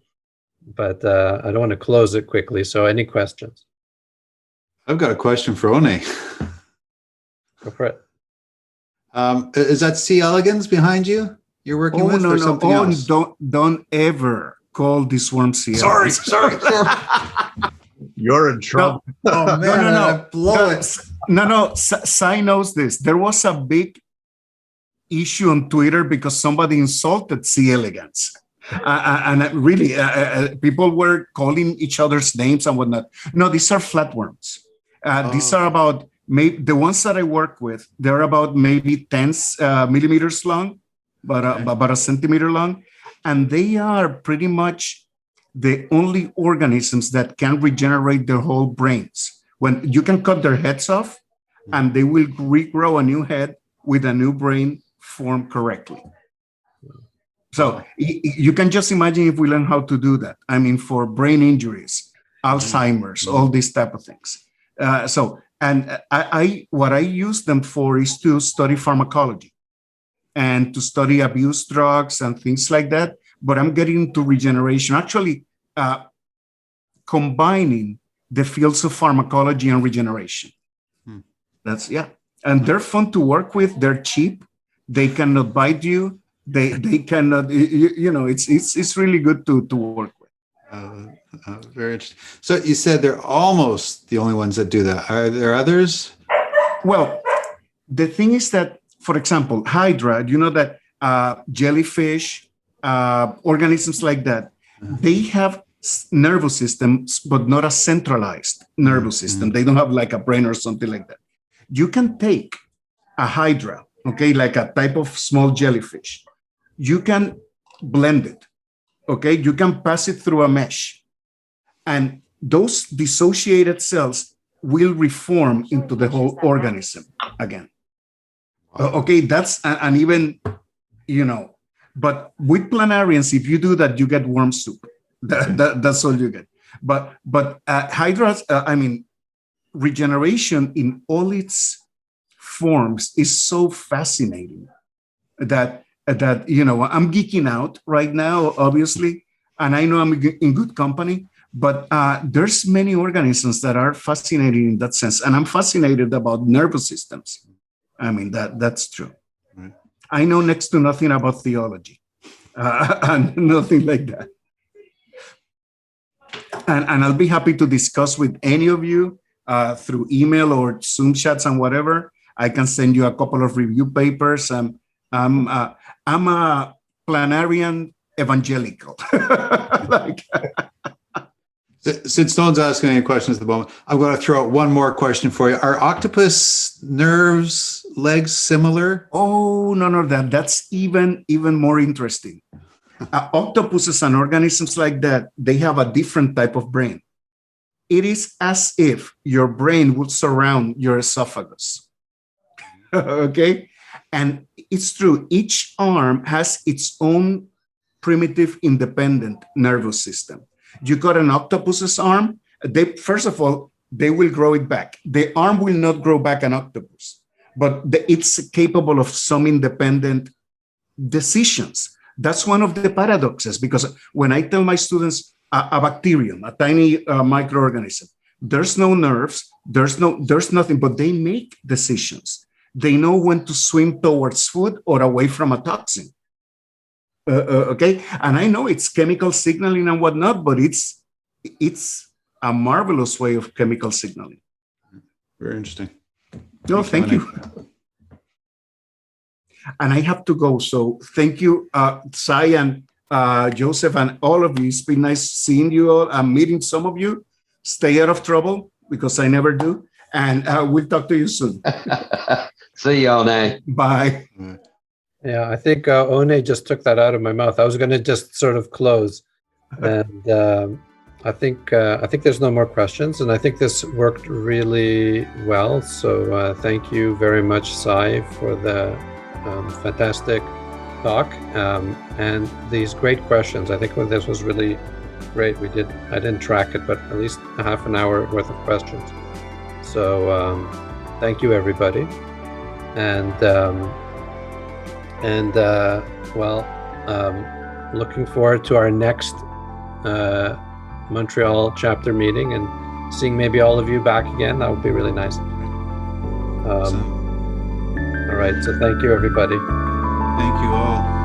but I don't want to close it quickly. So any questions? I've got a question for One. Go for it. Is that C. elegans behind you? You're working with, or something else? Don't ever call this worm C. Sorry. You're in trouble. Oh man, no. Blow it. No. Sai knows this. There was a big issue on Twitter because somebody insulted C. elegans. And really, people were calling each other's names and whatnot. No, these are flatworms. These are about, maybe the ones that I work with, they're about maybe 10 millimeters long, but about a centimeter long. And they are pretty much the only organisms that can regenerate their whole brains. When you can cut their heads off and they will regrow a new head with a new brain formed correctly. So you can just imagine if we learn how to do that. I mean, for brain injuries, Alzheimer's, all these type of things. What I use them for is to study pharmacology and to study abuse drugs and things like that. But I'm getting into regeneration, actually combining the fields of pharmacology and regeneration. And they're fun to work with. They're cheap. They cannot bite you. They cannot, it's really good to work with. Very interesting. So you said they're almost the only ones that do that. Are there others? Well, the thing is that, for example, Hydra, that jellyfish, organisms like that, they have nervous systems, but not a centralized nervous system. They don't have like a brain or something like that. You can take a Hydra, okay, like a type of small jellyfish. You can blend it, okay? You can pass it through a mesh. And those dissociated cells will reform into the whole organism again. Okay, that's an even, but with planarians, if you do that, you get worm soup. That's all you get. But hydras, regeneration in all its forms is so fascinating that I'm geeking out right now, obviously, and I know I'm in good company. But there's many organisms that are fascinating in that sense, and I'm fascinated about nervous systems. I mean, that's true. Right. I know next to nothing about theology, and nothing like that. And I'll be happy to discuss with any of you through email or Zoom chats and whatever. I can send you a couple of review papers. I'm a planarian evangelical. Since no one's asking any questions at the moment, I'm going to throw out one more question for you. Are octopus nerves, legs similar? Oh, no, that's even more interesting. Octopuses and organisms like that, they have a different type of brain. It is as if your brain would surround your esophagus. Okay? And it's true. Each arm has its own primitive independent nervous system. You got an octopus's arm. First of all, they will grow it back. The arm will not grow back an octopus, but it's capable of some independent decisions. That's one of the paradoxes, because when I tell my students a bacterium, a tiny microorganism, there's no nerves, there's nothing, but they make decisions. They know when to swim towards food or away from a toxin. Okay, and I know it's chemical signaling and whatnot, but it's a marvelous way of chemical signaling. Very interesting. No, thank you. And I have to go. So thank you, Sai and Joseph and all of you. It's been nice seeing you all and meeting some of you. Stay out of trouble because I never do. And we'll talk to you soon. See you, One. Bye. Yeah, I think One just took that out of my mouth. I was going to just sort of close, and I think there's no more questions, and I think this worked really well. So thank you very much, Sai, for the fantastic talk and these great questions. I think this was really great. I didn't track it, but at least a half an hour worth of questions. So thank you, everybody, and looking forward to our next Montreal chapter meeting and seeing maybe all of you back again. That would be really nice. All right, so thank you, everybody. Thank you all.